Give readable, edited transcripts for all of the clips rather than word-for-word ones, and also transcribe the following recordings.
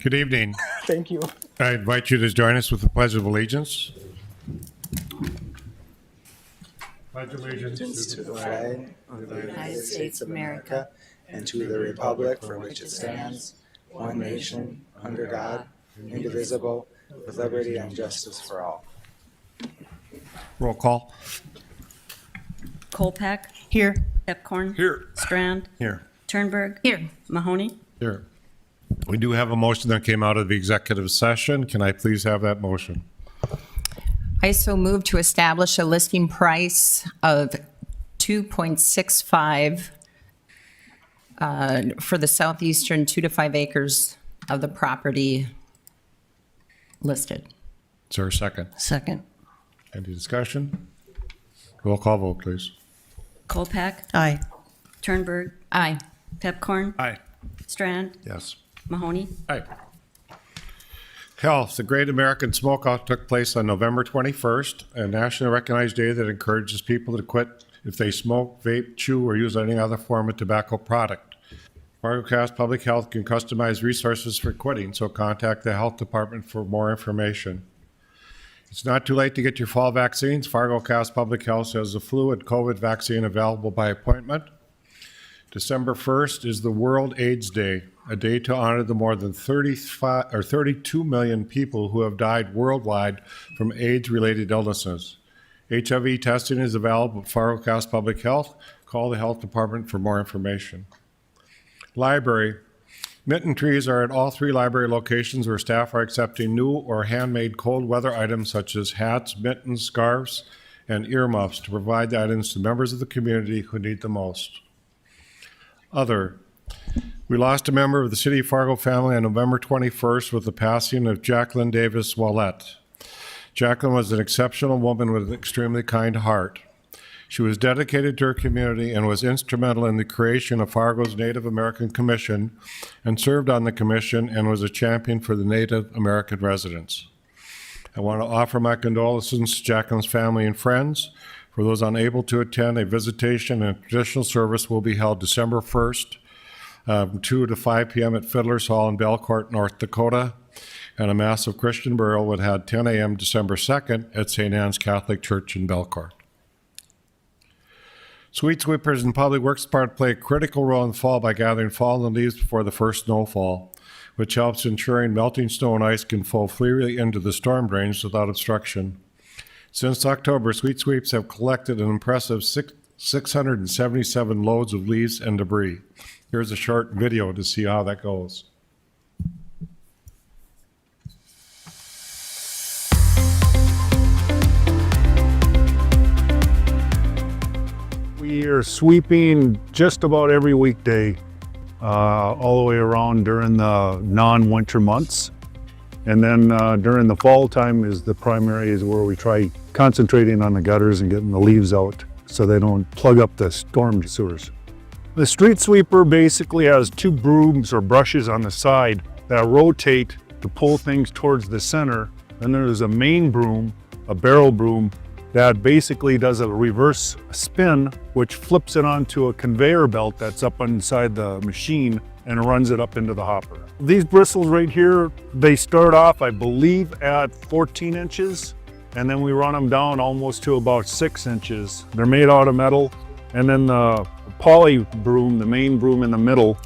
Good evening. Thank you. I invite you to join us with the Pledge of Allegiance. Pledge allegiance To the flag of the United States of America and to the republic for which it stands, one nation, under God, indivisible, with liberty and justice for all. Roll call. Kolpak. Here. Pepcorn. Here. Strand. Here. Turnberg. Here. Mahoney. Here. We do have a motion that came out of the executive session. Can I please have that motion? I so move to establish a listing price of $2.65 for the southeastern 2 to 5 acres of the property listed. Is there a second? Second. Any discussion? Roll call vote, please. Kolpak. Aye. Turnberg. Aye. Pepcorn. Aye. Strand. Yes. Mahoney. Aye. Health. The Great American Smokeout took place on November 21st, a nationally recognized day that encourages people to quit if they smoke, vape, chew, or use any other form of tobacco product. Fargo Public Health can customize resources for quitting, so contact the health department for more information. It's not too late to get your fall vaccines. Fargo Public Health has the flu and COVID vaccine available by appointment. December 1st is the World AIDS Day, a day to honor the more than 32 million people who have died worldwide from AIDS-related illnesses. HIV testing is available at Fargo Public Health. Call the health department for more information. Library. Mitten trees are at all 3 library locations where staff are accepting new or handmade cold weather items such as hats, mittens, scarves, and earmuffs to provide the items to members of the community who need the most. Other. We lost a member of the City of Fargo family on November 21st with the passing of Jacqueline Davis Wallette. Jacqueline was an exceptional woman with an extremely kind heart. She was dedicated to her community and was instrumental in the creation of Fargo's Native American Commission and served on the commission and was a champion for the Native American residents. I want to offer my condolences to Jacqueline's family and friends. For those unable to attend, a visitation and traditional service will be held December 1st, 2 to 5 p.m. at Fiddler's Hall in Belcourt, North Dakota, and a massive Christian burial would have 10 a.m. December 2nd at St. Anne's Catholic Church in Belcourt. Sweet sweepers and public works department play a critical role in the fall by gathering fallen leaves before the first snowfall, which helps ensuring melting snow and ice can flow freely into the storm drains without obstruction. Since October, Sweet Sweeps have collected an impressive 677 loads of leaves and debris. Here's a short video to see how that goes. We are sweeping just about every weekday, all the way around during the non-winter months. And then during the fall time is the primary is where we try concentrating on the gutters and getting the leaves out so they don't plug up the storm sewers. The street sweeper basically has 2 brooms or brushes on the side that rotate to pull things towards the center. And there's a main broom, a barrel broom, that basically does a reverse spin, which flips it onto a conveyor belt that's up inside the machine and runs it up into the hopper. These bristles right here, they start off, I believe, at 14 inches, and then we run them down almost to about 6 inches. They're made out of metal, and then the poly broom, the main broom in the middle,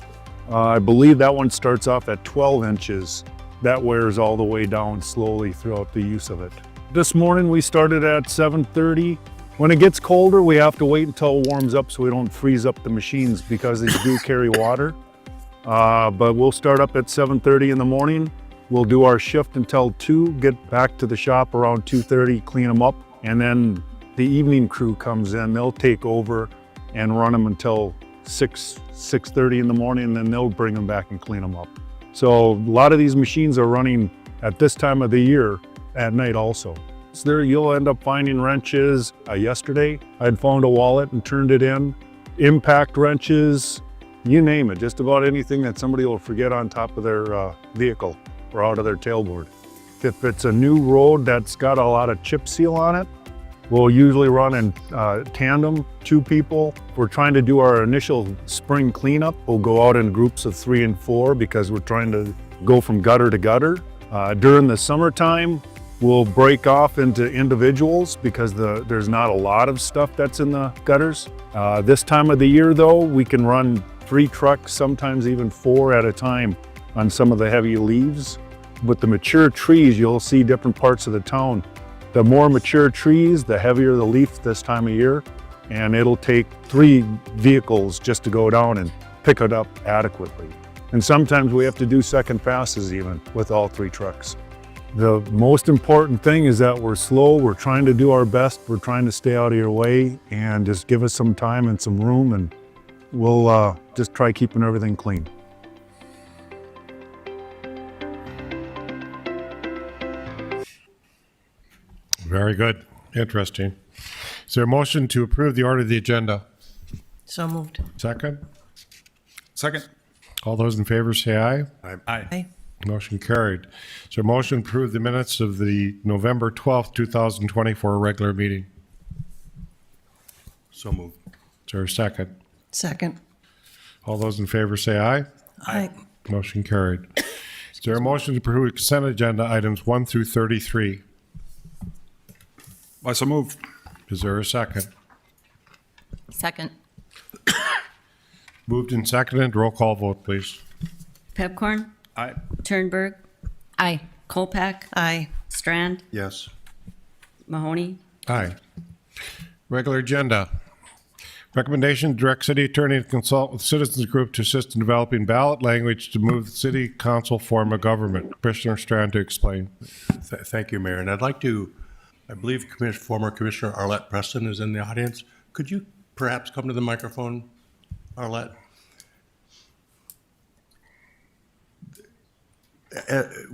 I believe that one starts off at 12 inches. That wears all the way down slowly throughout the use of it. This morning we started at 7:30. When it gets colder, we have to wait until it warms up so we don't freeze up the machines because they do carry water. But we'll start up at 7:30 in the morning. We'll do our shift until 2, get back to the shop around 2:30, clean them up, and then the evening crew comes in. They'll take over and run them until 6:30 in the morning, and then they'll bring them back and clean them up. So a lot of these machines are running at this time of the year at night also. So there you'll end up finding wrenches. Yesterday I'd found a wallet and turned it in, impact wrenches, you name it, just about anything that somebody will forget on top of their vehicle or out of their tailboard. If it's a new road that's got a lot of chip seal on it, we'll usually run in tandem, 2 people. If we're trying to do our initial spring cleanup, we'll go out in groups of 3 and 4 because we're trying to go from gutter to gutter. During the summertime, we'll break off into individuals because there's not a lot of stuff that's in the gutters. This time of the year though, we can run 3 trucks, sometimes even 4 at a time on some of the heavy leaves. With the mature trees, you'll see different parts of the town. The more mature trees, the heavier the leaf this time of year, and it'll take 3 vehicles just to go down and pick it up adequately. And sometimes we have to do second passes even with all 3 trucks. The most important thing is that we're slow, we're trying to do our best, we're trying to stay out of your way, and just give us some time and some room, and we'll just try keeping everything clean. Very good. Interesting. Is there a motion to approve the order of the agenda? So moved. Second? Second. All those in favor say aye. Aye. Motion carried. Is there a motion to approve the minutes of the November 12th, 2024 regular meeting? So moved. Is there a second? Second. All those in favor say aye. Aye. Motion carried. Is there a motion to approve consent agenda items 1 through 33? I so moved. Is there a second? Second. Moved and seconded. Roll call vote, please. Pepcorn, Aye. Turnberg, Aye. Kolpak, Aye. Strand, Yes. Mahoney. Aye. Regular agenda. Recommendation, direct city attorney to consult with citizens group to assist in developing ballot language to move the city council form of government. Commissioner Strand to explain. Thank you, Mayor. And I'd like to, I believe former Commissioner Arlette Preston is in the audience. Could you perhaps come to the microphone, Arlette?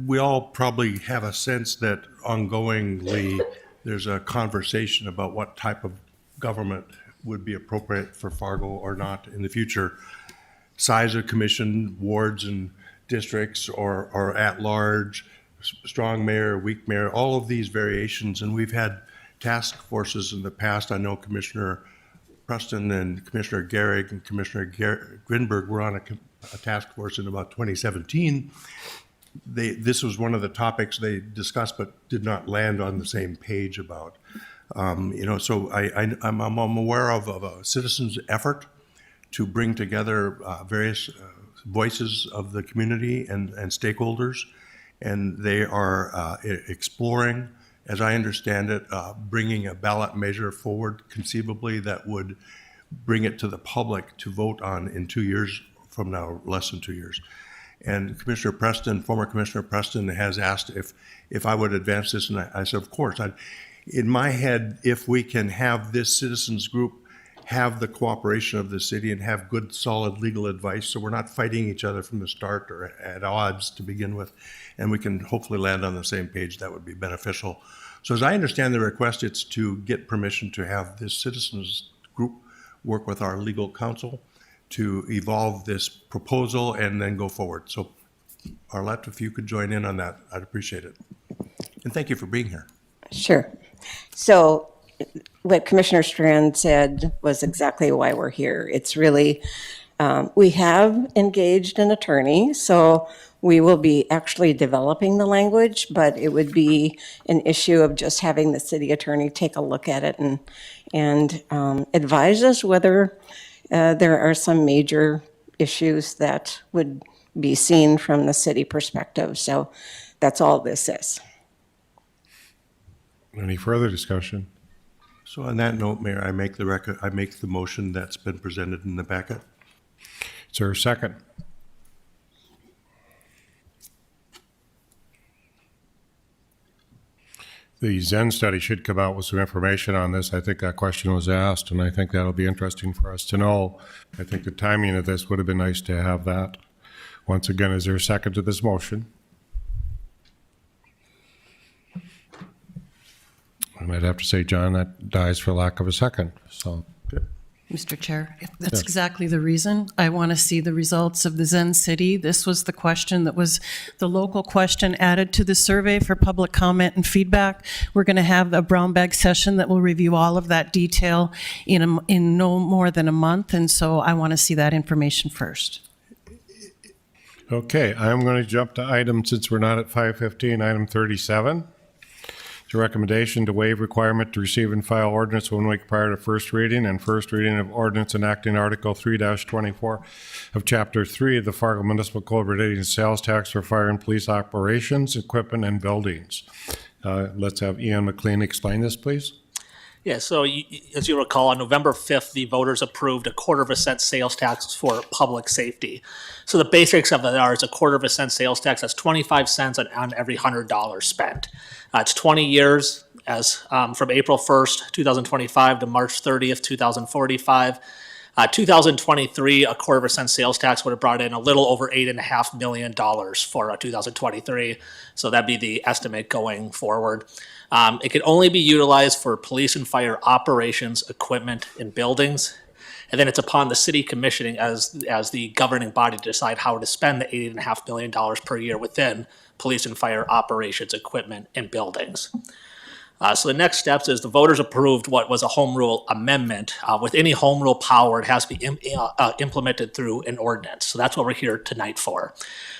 We all probably have a sense that ongoingly there's a conversation about what type of government would be appropriate for Fargo or not in the future. Size of commission, wards and districts, or at large, strong mayor, weak mayor, all of these variations. And we've had task forces in the past. I know Commissioner Preston and Commissioner Gehrig and Commissioner Grinberg were on a task force in about 2017. This was one of the topics they discussed but did not land on the same page about. So I'm aware of a citizens' effort to bring together various voices of the community and stakeholders, and they are exploring, as I understand it, bringing a ballot measure forward conceivably that would bring it to the public to vote on in 2 years from now, less than 2 years. And Commissioner Preston, former Commissioner Preston, has asked if I would advance this, and I said, of course. In my head, if we can have this citizens group have the cooperation of the city and have good, solid legal advice, so we're not fighting each other from the start or at odds to begin with, and we can hopefully land on the same page, that would be beneficial. So as I understand the request, it's to get permission to have this citizens group work with our legal counsel to evolve this proposal and then go forward. So Arlette, if you could join in on that, I'd appreciate it. And thank you for being here. Sure. So what Commissioner Strand said was exactly why we're here. It's really, we have engaged an attorney, so we will be actually developing the language, but it would be an issue of just having the city attorney take a look at it and advise us whether there are some major issues that would be seen from the city perspective. So that's all this is. Any further discussion? So on that note, Mayor, I make the motion that's been presented in the packet. Is there a second? The Zen study should come out with some information on this. I think that question was asked, and I think that'll be interesting for us to know. I think the timing of this would have been nice to have that. Once again, is there a second to this motion? I might have to say, John, that dies for lack of a second. So, Mr. Chair, that's Yes. exactly the reason. I want to see the results of the Zen City. This was the question that was the local question added to the survey for public comment and feedback. We're going to have a brown bag session that will review all of that detail in no more than a month, and so I want to see that information first. Okay, I'm going to jump to item, since we're not at 5:15, item 37. It's a recommendation to waive requirement to receive and file ordinance 1 week prior to first reading and first reading of ordinance enacting Article 3-24 of Chapter 3 of the Fargo Municipal Code relating to sales tax for fire and police operations, equipment, and buildings. Let's have Ian McLean explain this, please. Yeah, so as you recall, on November 5th, the voters approved a 1/4 cent sales tax for public safety. So the basics of it are it's a 1/4 cent sales tax. That's 25 cents on every $100 spent. It's 20 years as from April 1st, 2025 to March 30th, 2045. 2023, a 1/4 cent sales tax would have brought in a little over $8.5 million for 2023. So that'd be the estimate going forward. It can only be utilized for police and fire operations, equipment, and buildings. And then it's upon the city commissioning as the governing body to decide how to spend the $8.5 million per year within police and fire operations, equipment, and buildings. So the next steps is the voters approved what was a home rule amendment. With any home rule power, it has to be implemented through an ordinance. So that's what we're here tonight for.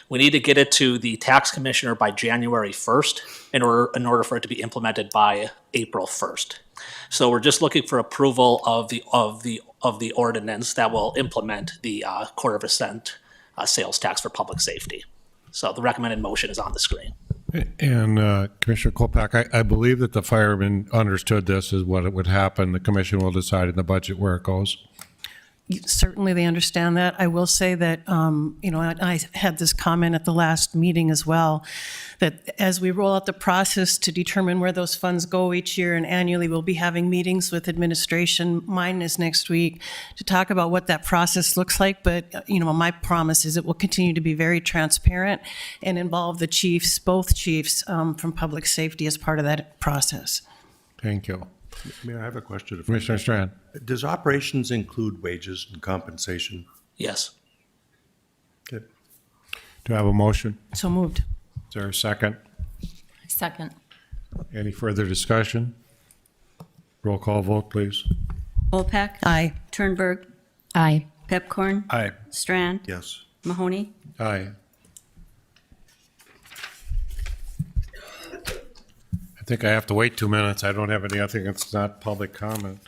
We need to get it to the tax commissioner by January 1st in order for it to be implemented by April 1st. So we're just looking for approval of the ordinance that will implement the 1/4 cent sales tax for public safety. So the recommended motion is on the screen. And Commissioner Kolpak, I believe that the firemen understood this is what it would happen. The commission will decide in the budget where it goes. Certainly, they understand that. I will say that, I had this comment at the last meeting as well, that as we roll out the process to determine where those funds go each year and annually, we'll be having meetings with administration. Mine is next week to talk about what that process looks like. But, my promise is it will continue to be very transparent and involve the chiefs, both chiefs from public safety as part of that process. Thank you. Mayor, I have a question. Commissioner Strand. Does operations include wages and compensation? Yes. Do I have a motion? So moved. Is there a second? Second. Any further discussion? Roll call vote, please. Kolpak. Aye. Turnberg. Aye. Pepcorn. Aye. Strand. Yes. Mahoney. Aye. I think I have to wait 2 minutes. I don't have any, I think it's not public comment.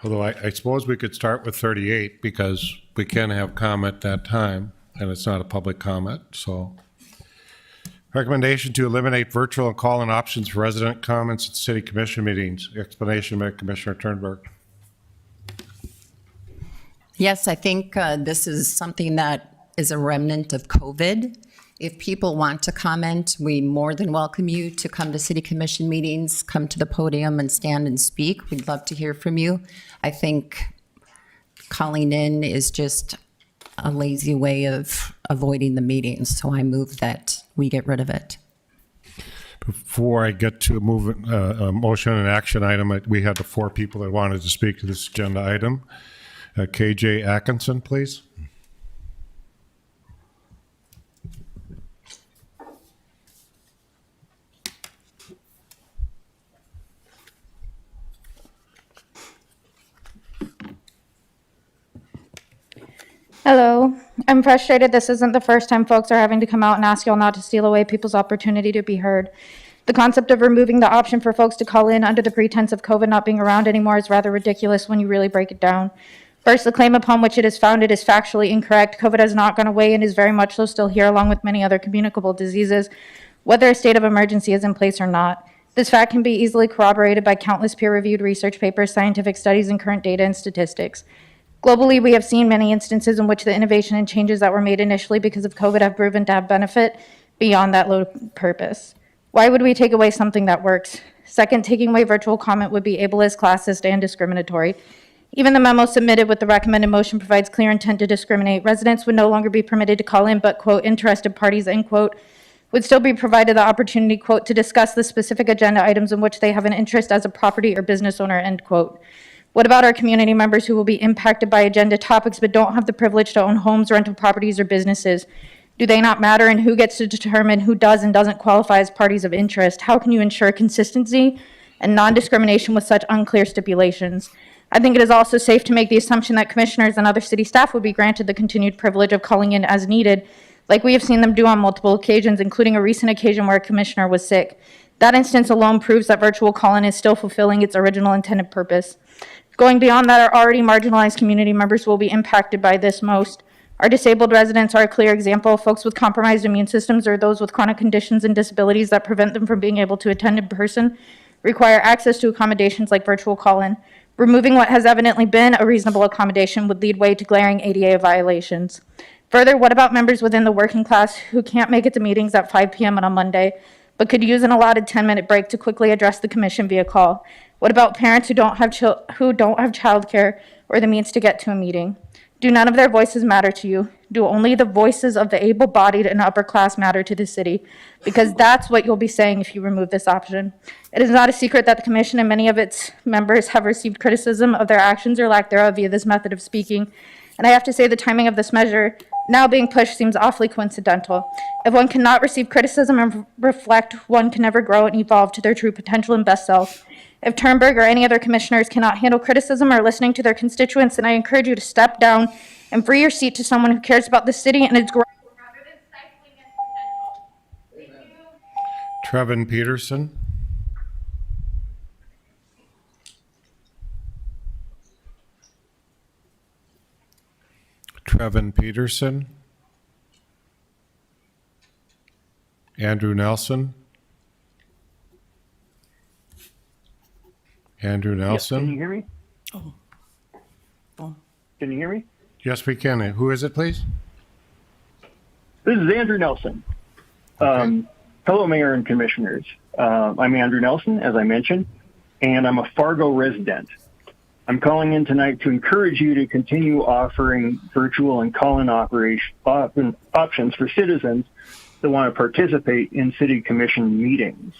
Although I suppose we could start with 38 because we can have comment that time and it's not a public comment, so. Recommendation to eliminate virtual and call-in options for resident comments at city commission meetings. Explanation by Commissioner Turnberg. Yes, I think this is something that is a remnant of COVID. If people want to comment, we more than welcome you to come to city commission meetings, come to the podium and stand and speak. We'd love to hear from you. I think calling in is just a lazy way of avoiding the meetings, so I move that we get rid of it. Before I get to a motion and action item, we had the 4 people that wanted to speak to this agenda item. KJ Atkinson, please. Hello. I'm frustrated this isn't the first time folks are having to come out and ask y'all not to steal away people's opportunity to be heard. The concept of removing the option for folks to call in under the pretense of COVID not being around anymore is rather ridiculous when you really break it down. First, the claim upon which it is founded is factually incorrect. COVID has not gone away and is very much so still here, along with many other communicable diseases, whether a state of emergency is in place or not. This fact can be easily corroborated by countless peer-reviewed research papers, scientific studies, and current data and statistics. Globally, we have seen many instances in which the innovation and changes that were made initially because of COVID have proven to have benefit beyond that low purpose. Why would we take away something that works? Second, taking away virtual comment would be ableist, classist, and discriminatory. Even the memo submitted with the recommended motion provides clear intent to discriminate. Residents would no longer be permitted to call in, but, quote, interested parties, end quote, would still be provided the opportunity, quote, to discuss the specific agenda items in which they have an interest as a property or business owner, end quote. What about our community members who will be impacted by agenda topics but don't have the privilege to own homes, rental properties, or businesses? Do they not matter, and who gets to determine who does and doesn't qualify as parties of interest? How can you ensure consistency and non-discrimination with such unclear stipulations? I think it is also safe to make the assumption that commissioners and other city staff would be granted the continued privilege of calling in as needed, like we have seen them do on multiple occasions, including a recent occasion where a commissioner was sick. That instance alone proves that virtual call-in is still fulfilling its original intended purpose. Going beyond that, our already marginalized community members will be impacted by this most. Our disabled residents are a clear example. Folks with compromised immune systems or those with chronic conditions and disabilities that prevent them from being able to attend in person require access to accommodations like virtual call-in. Removing what has evidently been a reasonable accommodation would lead way to glaring ADA violations. Further, what about members within the working class who can't make it to meetings at 5 p.m. on a Monday, but could use an allotted 10-minute break to quickly address the commission via call? What about parents who don't have childcare or the means to get to a meeting? Do none of their voices matter to you? Do only the voices of the able-bodied and upper class matter to the city? Because that's what you'll be saying if you remove this option. It is not a secret that the commission and many of its members have received criticism of their actions or lack thereof via this method of speaking. And I have to say the timing of this measure now being pushed seems awfully coincidental. If one cannot receive criticism and reflect, one can never grow and evolve to their true potential and best self. If Turnberg or any other commissioners cannot handle criticism or listening to their constituents, then I encourage you to step down and free your seat to someone who cares about the city and its growth rather than stifling its potential. Thank you. Trevin Peterson. Trevin Peterson. Andrew Nelson. Andrew Nelson. Can you hear me? Can you hear me? Yes, we can. Who is it, please? This is Andrew Nelson. Hello, Mayor and Commissioners. I'm Andrew Nelson, as I mentioned, and I'm a Fargo resident. I'm calling in tonight to encourage you to continue offering virtual and call-in options for citizens that want to participate in City Commission meetings.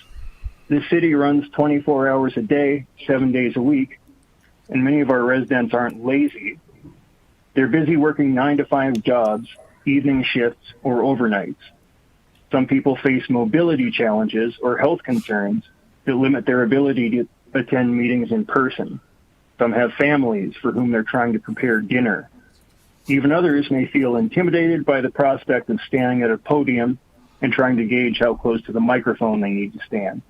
This city runs 24 hours a day, 7 days a week, and many of our residents aren't lazy. They're busy working 9-to-5 jobs, evening shifts, or overnights. Some people face mobility challenges or health concerns that limit their ability to attend meetings in person. Some have families for whom they're trying to prepare dinner. Even others may feel intimidated by the prospect of standing at a podium and trying to gauge how close to the microphone they need to stand.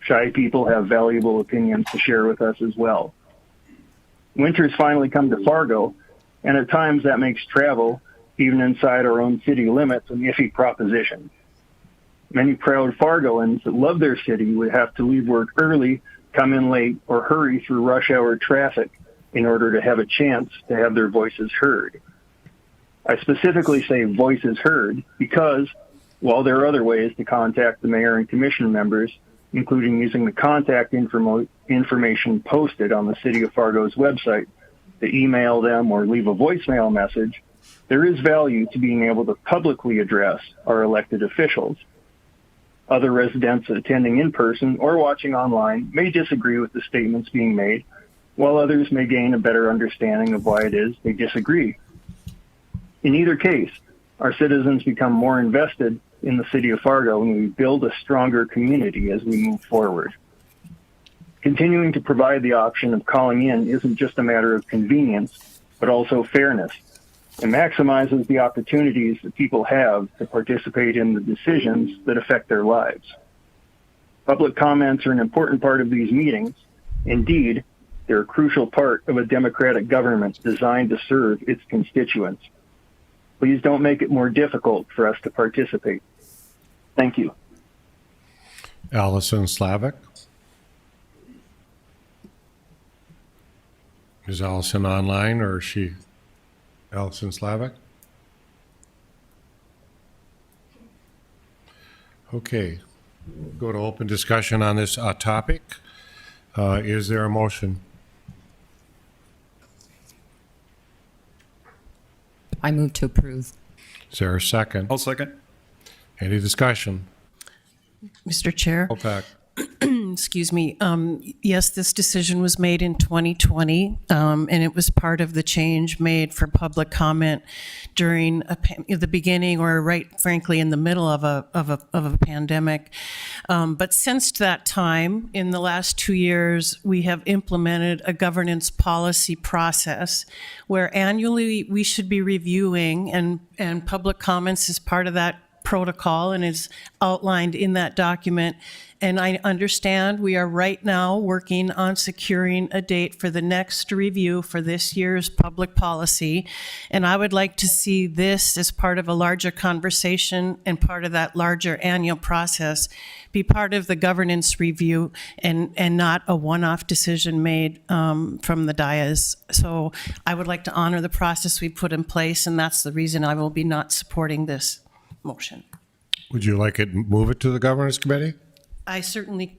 Shy people have valuable opinions to share with us as well. Winter's finally come to Fargo, and at times that makes travel, even inside our own city limits, an iffy proposition. Many proud Fargoans that love their city would have to leave work early, come in late, or hurry through rush hour traffic in order to have a chance to have their voices heard. I specifically say voices heard because, while there are other ways to contact the mayor and commission members, including using the contact information posted on the City of Fargo's website to email them or leave a voicemail message, there is value to being able to publicly address our elected officials. Other residents attending in person or watching online may disagree with the statements being made, while others may gain a better understanding of why it is they disagree. In either case, our citizens become more invested in the City of Fargo and we build a stronger community as we move forward. Continuing to provide the option of calling in isn't just a matter of convenience, but also fairness. It maximizes the opportunities that people have to participate in the decisions that affect their lives. Public comments are an important part of these meetings. Indeed, they're a crucial part of a democratic government designed to serve its constituents. Please don't make it more difficult for us to participate. Thank you. Allison Slavic. Is Allison online or is she Allison Slavic? Okay, go to open discussion on this topic. Is there a motion? I move to approve. Is there a second? I'll second. Any discussion? Mr. Chair, OPAC. excuse excuse me. Yes, this decision was made in 2020, and it was part of the change made for public comment during the beginning, or right, frankly, in the middle of a pandemic. But since that time, in the last 2 years, we have implemented a governance policy process where annually we should be reviewing, and public comments is part of that protocol and is outlined in that document. And I understand we are right now working on securing a date for the next review for this year's public policy. And I would like to see this as part of a larger conversation and part of that larger annual process, be part of the governance review and not a one-off decision made from the dais. So I would like to honor the process we put in place, and that's the reason I will be not supporting this motion. Would you like it, move it to the governance committee? I certainly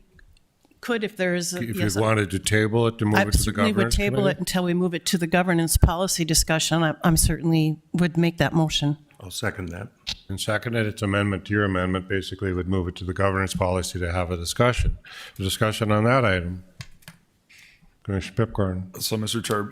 could if there is a. If yes, you wanted to table it, to move I it to the certainly would governance table committee? it until we move it to the governance policy discussion. I'm certainly would make that motion. I'll second that. And seconded, it's amendment to your amendment, basically would move it to the governance policy to have a discussion. A discussion on that item. Commissioner Pipcorn. So, Mr. Chair,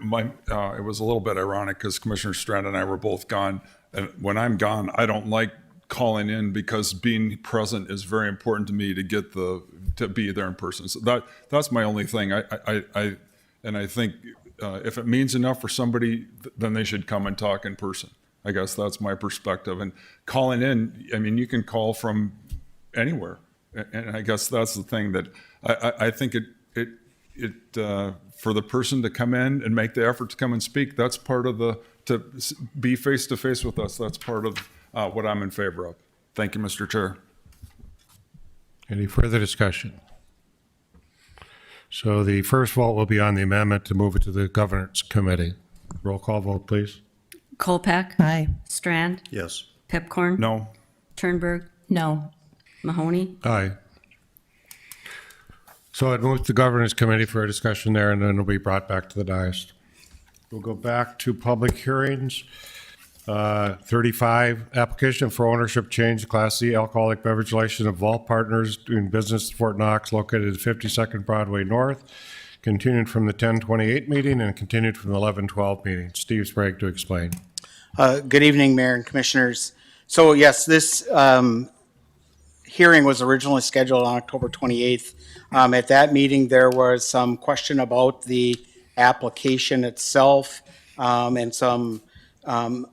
it was a little bit ironic because Commissioner Strand and I were both gone. And when I'm gone, I don't like calling in because being present is very important to me to be there in person. So that's my only thing. I think if it means enough for somebody, then they should come and talk in person. I guess that's my perspective. And calling in, I mean, you can call from anywhere, and I guess that's the thing that I think for the person to come in and make the effort to come and speak, that's part of to be face to face with us. That's part of what I'm in favor of. Thank you, Mr. Chair. Any further discussion? So the first vote will be on the amendment to move it to the governance committee. Roll call vote, please. Kolpak. Aye. Strand. Yes. Pipcorn. No. Turnberg. No. Mahoney. Aye. So it moves to the governance committee for a discussion there, and then it'll be brought back to the dais. We'll go back to public hearings. 35, application for ownership change, Class C alcoholic beverage license of Vault Partners doing business in Fort Knox, located at 52nd Broadway North, continued from the 10/28 meeting and continued from the 11/12 meeting. Steve Sprague to explain. Good evening, Mayor and Commissioners. So yes, this hearing was originally scheduled on October 28th. At that meeting, there was some question about the application itself and some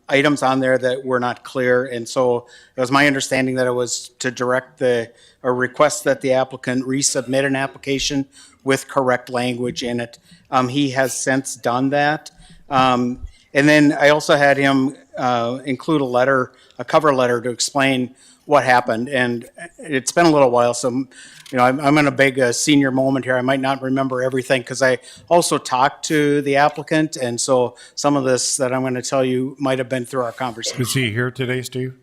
items on there that were not clear. And so it was my understanding that it was to direct or request that the applicant resubmit an application with correct language in it. He has since done that. And then I also had him include a cover letter to explain what happened. And it's been a little while, so I'm in a big senior moment here. I might not remember everything because I also talked to the applicant, and so some of this that I'm going to tell you might have been through our conversation. Is he here today, Steve?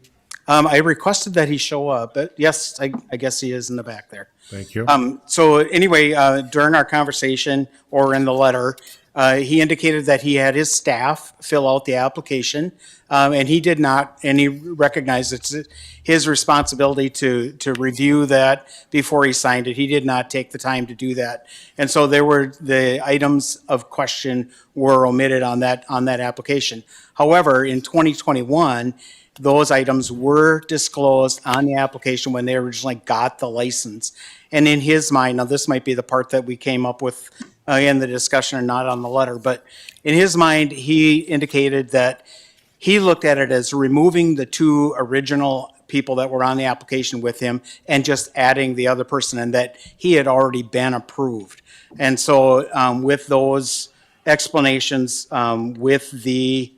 I requested that he show up, but yes, I guess he is in the back there. Thank you. So anyway, during our conversation or in the letter, he indicated that he had his staff fill out the application, and he did not, and he recognized it's his responsibility to review that before he signed it. He did not take the time to do that. And so the items of question were omitted on that application. However, in 2021, those items were disclosed on the application when they originally got the license. And in his mind, now this might be the part that we came up with in the discussion and not on the letter, but in his mind, he indicated that he looked at it as removing the two original people that were on the application with him and just adding the other person, and that he had already been approved. And so with those explanations, with the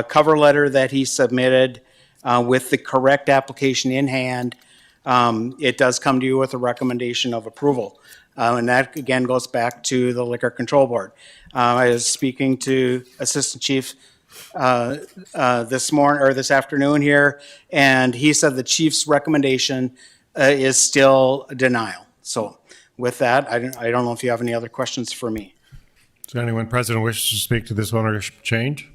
cover letter that he submitted, with the correct application in hand, it does come to you with a recommendation of approval. And that, again, goes back to the Liquor Control Board. I was speaking to Assistant Chief this afternoon here, and he said the chief's recommendation is still denial. So with that, I don't know if you have any other questions for me. Does anyone present wish to speak to this ownership change?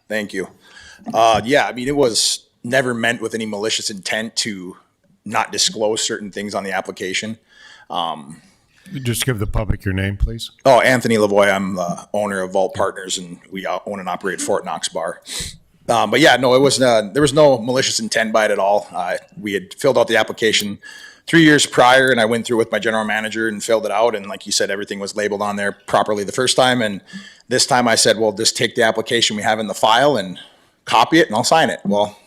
Thank you. Yeah, I mean, it was never meant with any malicious intent to not disclose certain things on the application. Just give the public your name, please. Oh, Anthony Lavoie, I'm the owner of Vault Partners, and we own and operate Fort Knox Bar. But yeah, no, it was there was no malicious intent by it at all. We had filled out the application 3 years prior, and I went through with my general manager and filled it out. And like you said, everything was labeled on there properly the first time. And this time I said, well, just take the application we have in the file and copy it, and I'll sign it. Well,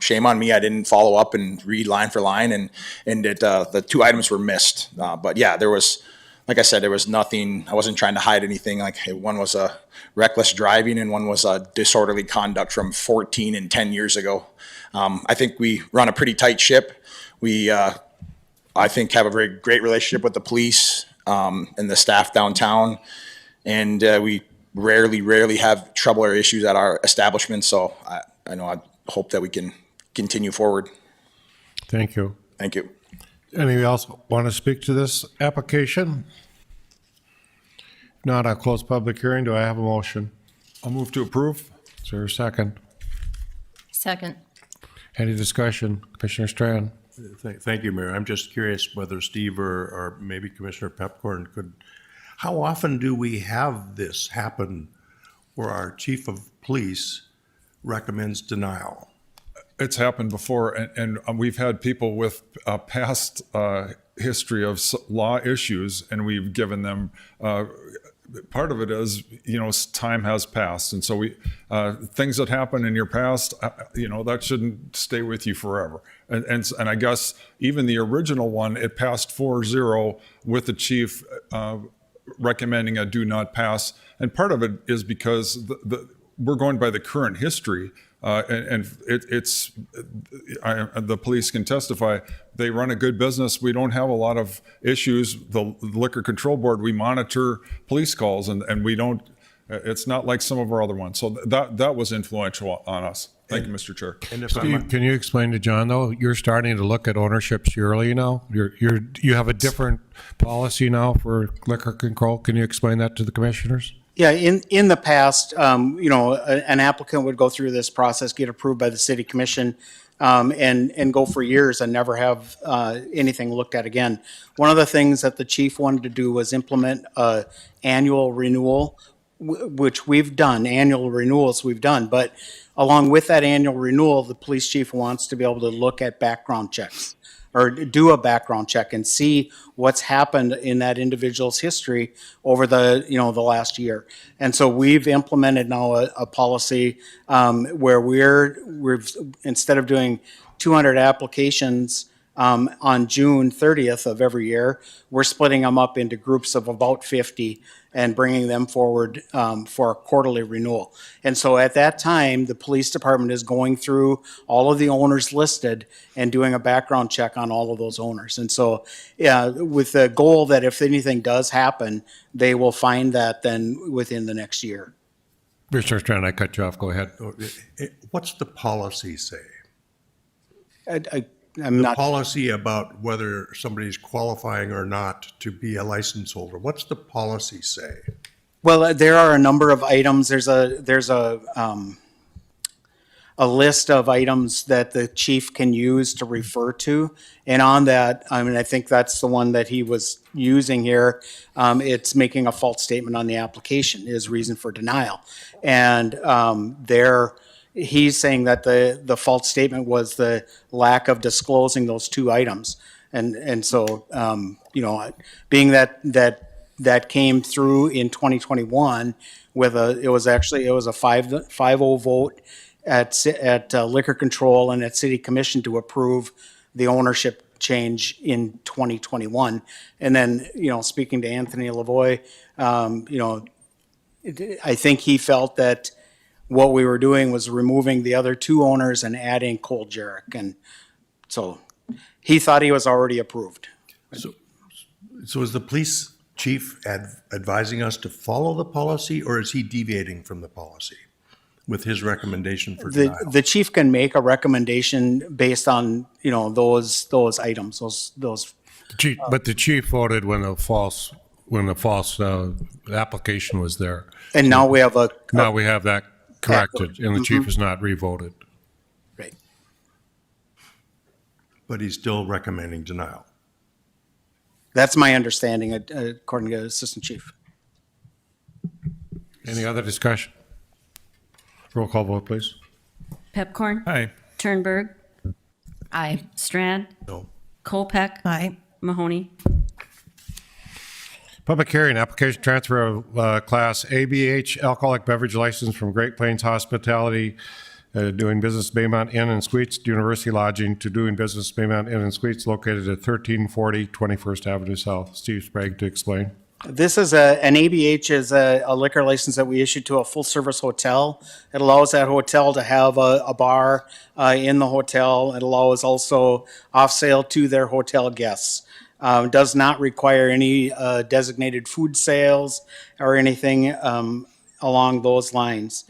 shame on me. I didn't follow up and read line for line, and the 2 items were missed. But yeah, there was, like I said, there was nothing. I wasn't trying to hide anything. Like one was a reckless driving, and one was a disorderly conduct from 14 and 10 years ago. I think we run a pretty tight ship. We, I think, have a very great relationship with the police and the staff downtown, and we rarely have trouble or issues at our establishment. So I know I hope that we can continue forward. Thank you. Thank you. Anyone else want to speak to this application? If not, I'll close public hearing. Do I have a motion? I'll move to approve. Is there a second? Second. Any discussion? Commissioner Strand? Thank you, Mayor. I'm just curious whether Steve or maybe Commissioner Pepcorn could, how often do we have this happen where our chief of police recommends denial? It's happened before, and we've had people with a past history of law issues, and we've given them, part of it is, time has passed. And so things that happen in your past, that shouldn't stay with you forever. And I guess even the original one, it passed 4-0 with the chief recommending a do not pass. And part of it is because we're going by the current history. The police can testify, they run a good business. We don't have a lot of issues. The Liquor Control Board, we monitor police calls, and we don't, it's not like some of our other ones. So that was influential on us. Thank you, Mr. Chair. And Steve, can you explain to John, though, you're starting to look at ownerships yearly now? You have a different policy now for liquor control. Can you explain that to the commissioners? Yeah, in the past, an applicant would go through this process, get approved by the city commission, and go for years and never have anything looked at again. One of the things that the chief wanted to do was implement a annual renewal, which we've done, annual renewals we've done. But along with that annual renewal, the police chief wants to be able to look at background checks or do a background check and see what's happened in that individual's history over the last year. And so we've implemented now a policy where we've instead of doing 200 applications on June 30th of every year, we're splitting them up into groups of about 50 and bringing them forward for a quarterly renewal. And so at that time, the police department is going through all of the owners listed and doing a background check on all of those owners. And so, yeah, with the goal that if anything does happen, they will find that then within the next year. Commissioner Strand, I cut you off. Go ahead. What's the policy say? I'm not. Policy about whether somebody's qualifying or not to be a license holder. What's the policy say? Well, there are a number of items. There's a list of items that the chief can use to refer to, and on that, I think that's the one that he was using here. It's making a false statement on the application is reason for denial, and he's saying that the false statement was the lack of disclosing those 2 items. And so, being that came through in 2021 it was a 5-0 vote at Liquor Control and at City Commission to approve the ownership change in 2021. And then, speaking to Anthony Lavoie, I think he felt that what we were doing was removing the other 2 owners and adding Cole Jarek. And so he thought he was already approved. So is the police chief advising us to follow the policy, or is he deviating from the policy with his recommendation for denial? The chief can make a recommendation based on, those items, those. But the chief voted when the false application was there. And now we have that corrected, and the chief is not revoted. Right. But he's still recommending denial. That's my understanding, according to Assistant Chief. Any other discussion? Roll call vote, please. Pepcorn. Aye. Turnberg. Aye. Strand. No. Kolpeck. Aye. Mahoney. Public hearing, application transfer of Class ABH alcoholic beverage license from Great Plains Hospitality, doing business Baymont Inn and Suites, University Lodging, to doing business Baymont Inn and Suites located at 1340 21st Avenue South. Steve Sprague to explain. This is an ABH is a liquor license that we issued to a full-service hotel. It allows that hotel to have a bar in the hotel. It allows also off-sale to their hotel guests. Does not require any designated food sales or anything along those lines.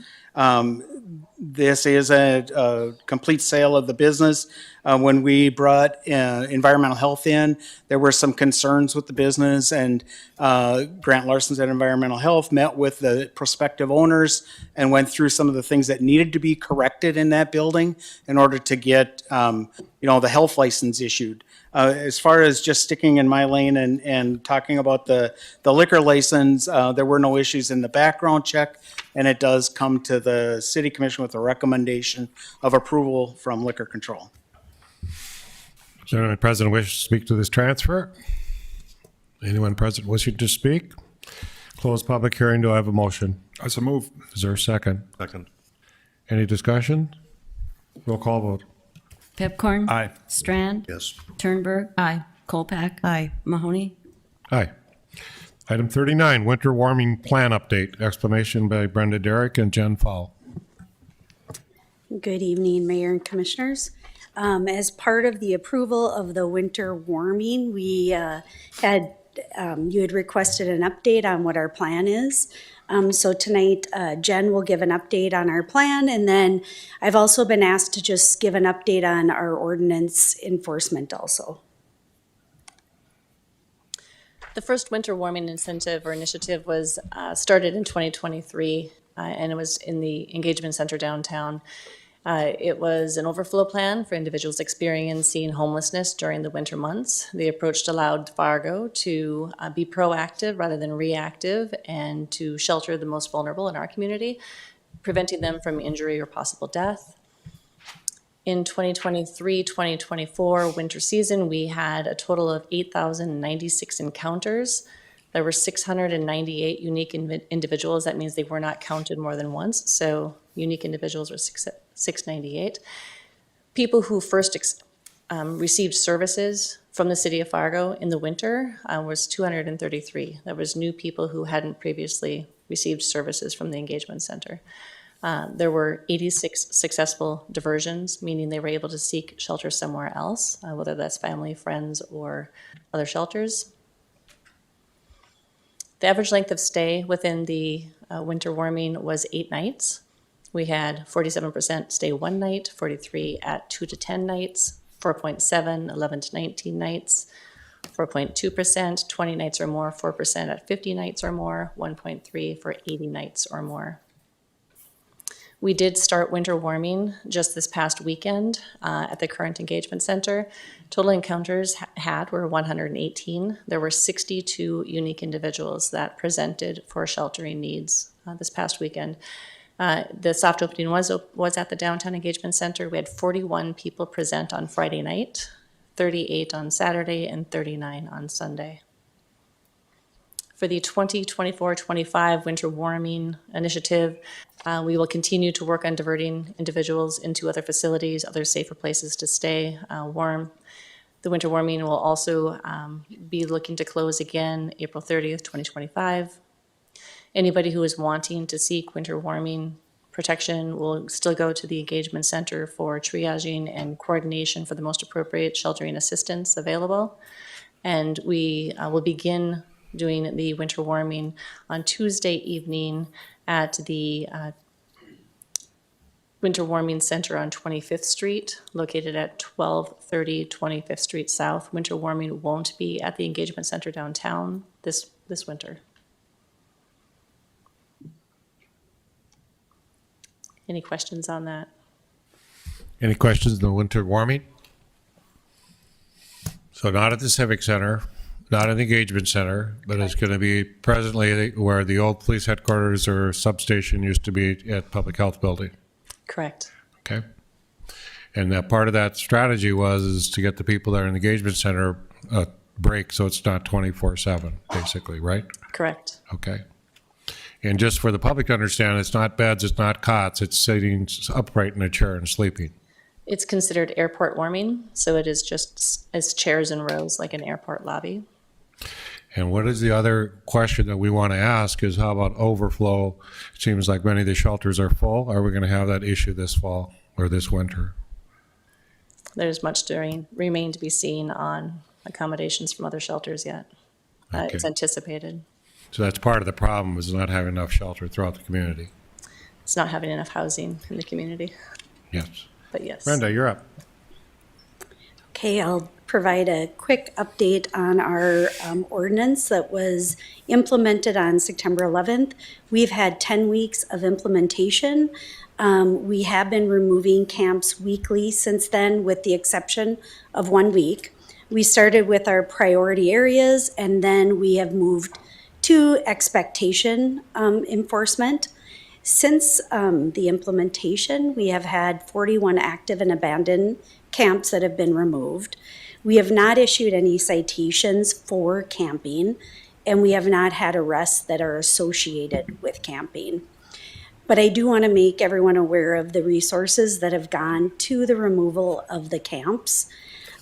This is a complete sale of the business. When we brought environmental health in, there were some concerns with the business, and Grant Larson's at Environmental Health met with the prospective owners and went through some of the things that needed to be corrected in that building in order to get the health license issued. As far as just sticking in my lane and talking about the liquor license, there were no issues in the background check, and it does come to the city commission with a recommendation of approval from liquor control. Does anyone present wish to speak to this transfer? Anyone present wishing to speak? Close public hearing. Do I have a motion? I so move. Is there a second? Second. Any discussion? Roll call vote. Pepcorn. Aye. Strand. Yes. Turnberg. Aye. Kolpeck. Aye. Mahoney. Aye. Item 39, winter warming plan update. Explanation by Brenda Derrick and Jen Fall. Good evening, Mayor and Commissioners. As part of the approval of the winter warming, we you had requested an update on what our plan is. So tonight, Jen will give an update on our plan, and then I've also been asked to just give an update on our ordinance enforcement also. The first winter warming incentive or initiative was started in 2023, and it was in the engagement center downtown. It was an overflow plan for individuals experiencing homelessness during the winter months. The approach allowed Fargo to be proactive rather than reactive and to shelter the most vulnerable in our community, preventing them from injury or possible death. In 2023-2024 winter season, we had a total of 8,096 encounters. There were 698 unique individuals. That means they were not counted more than once. So unique individuals were 698. People who first received services from the city of Fargo in the winter was 233. That was new people who hadn't previously received services from the engagement center. There were 86 successful diversions, meaning they were able to seek shelter somewhere else, whether that's family, friends, or other shelters. The average length of stay within the winter warming was 8 nights. We had 47% stay 1 night, 43 at 2 to 10 nights, 4.7, 11 to 19 nights, 4.2%, 20 nights or more, 4% at 50 nights or more, 1.3 for 80 nights or more. We did start winter warming just this past weekend at the current engagement center. Total encounters were 118. There were 62 unique individuals that presented for sheltering needs this past weekend. The soft opening was at the downtown engagement center. We had 41 people present on Friday night, 38 on Saturday, and 39 on Sunday. For the 2024-25 winter warming initiative, we will continue to work on diverting individuals into other facilities, other safer places to stay warm. The winter warming will also be looking to close again April 30th, 2025. Anybody who is wanting to seek winter warming protection will still go to the engagement center for triaging and coordination for the most appropriate sheltering assistance available. And we will begin doing the winter warming on Tuesday evening at the Winter Warming Center on 25th Street, located at 1230 25th Street South. Winter warming won't be at the engagement center downtown this winter. Any questions on that? Any questions on the winter warming? So not at the Civic Center, not at the Engagement Center, but it's going to be presently where the old police headquarters or substation used to be at Public Health Building. Correct. Okay. And that part of that strategy is to get the people there in the Engagement Center a break so it's not 24/7, basically, right? Correct. Okay. And just for the public to understand, it's not beds, it's not cots, it's sitting upright in a chair and sleeping. It's considered airport warming, so it is just as chairs and rows like an airport lobby. And what is the other question that we want to ask is how about overflow? It seems like many of the shelters are full. Are we going to have that issue this fall or this winter? There's much to remain to be seen on accommodations from other shelters yet. Okay. It's anticipated. So that's part of the problem is not having enough shelter throughout the community. It's not having enough housing in the community, Yes. but yes. Brenda, you're up. Okay, I'll provide a quick update on our ordinance that was implemented on September 11th. We've had 10 weeks of implementation. We have been removing camps weekly since then, with the exception of 1 week. We started with our priority areas, and then we have moved to expectation enforcement. Since the implementation, we have had 41 active and abandoned camps that have been removed. We have not issued any citations for camping, and we have not had arrests that are associated with camping. But I do want to make everyone aware of the resources that have gone to the removal of the camps.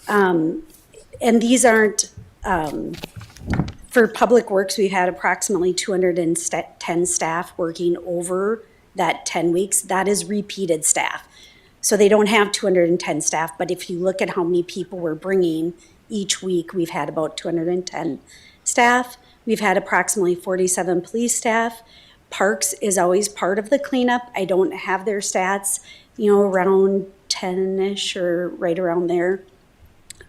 And these aren't, for Public Works, we've had approximately 210 staff working over that 10 weeks. That is repeated staff. So they don't have 210 staff, but if you look at how many people we're bringing each week, we've had about 210 staff. We've had approximately 47 police staff. Parks is always part of the cleanup. I don't have their stats, around 10-ish or right around there.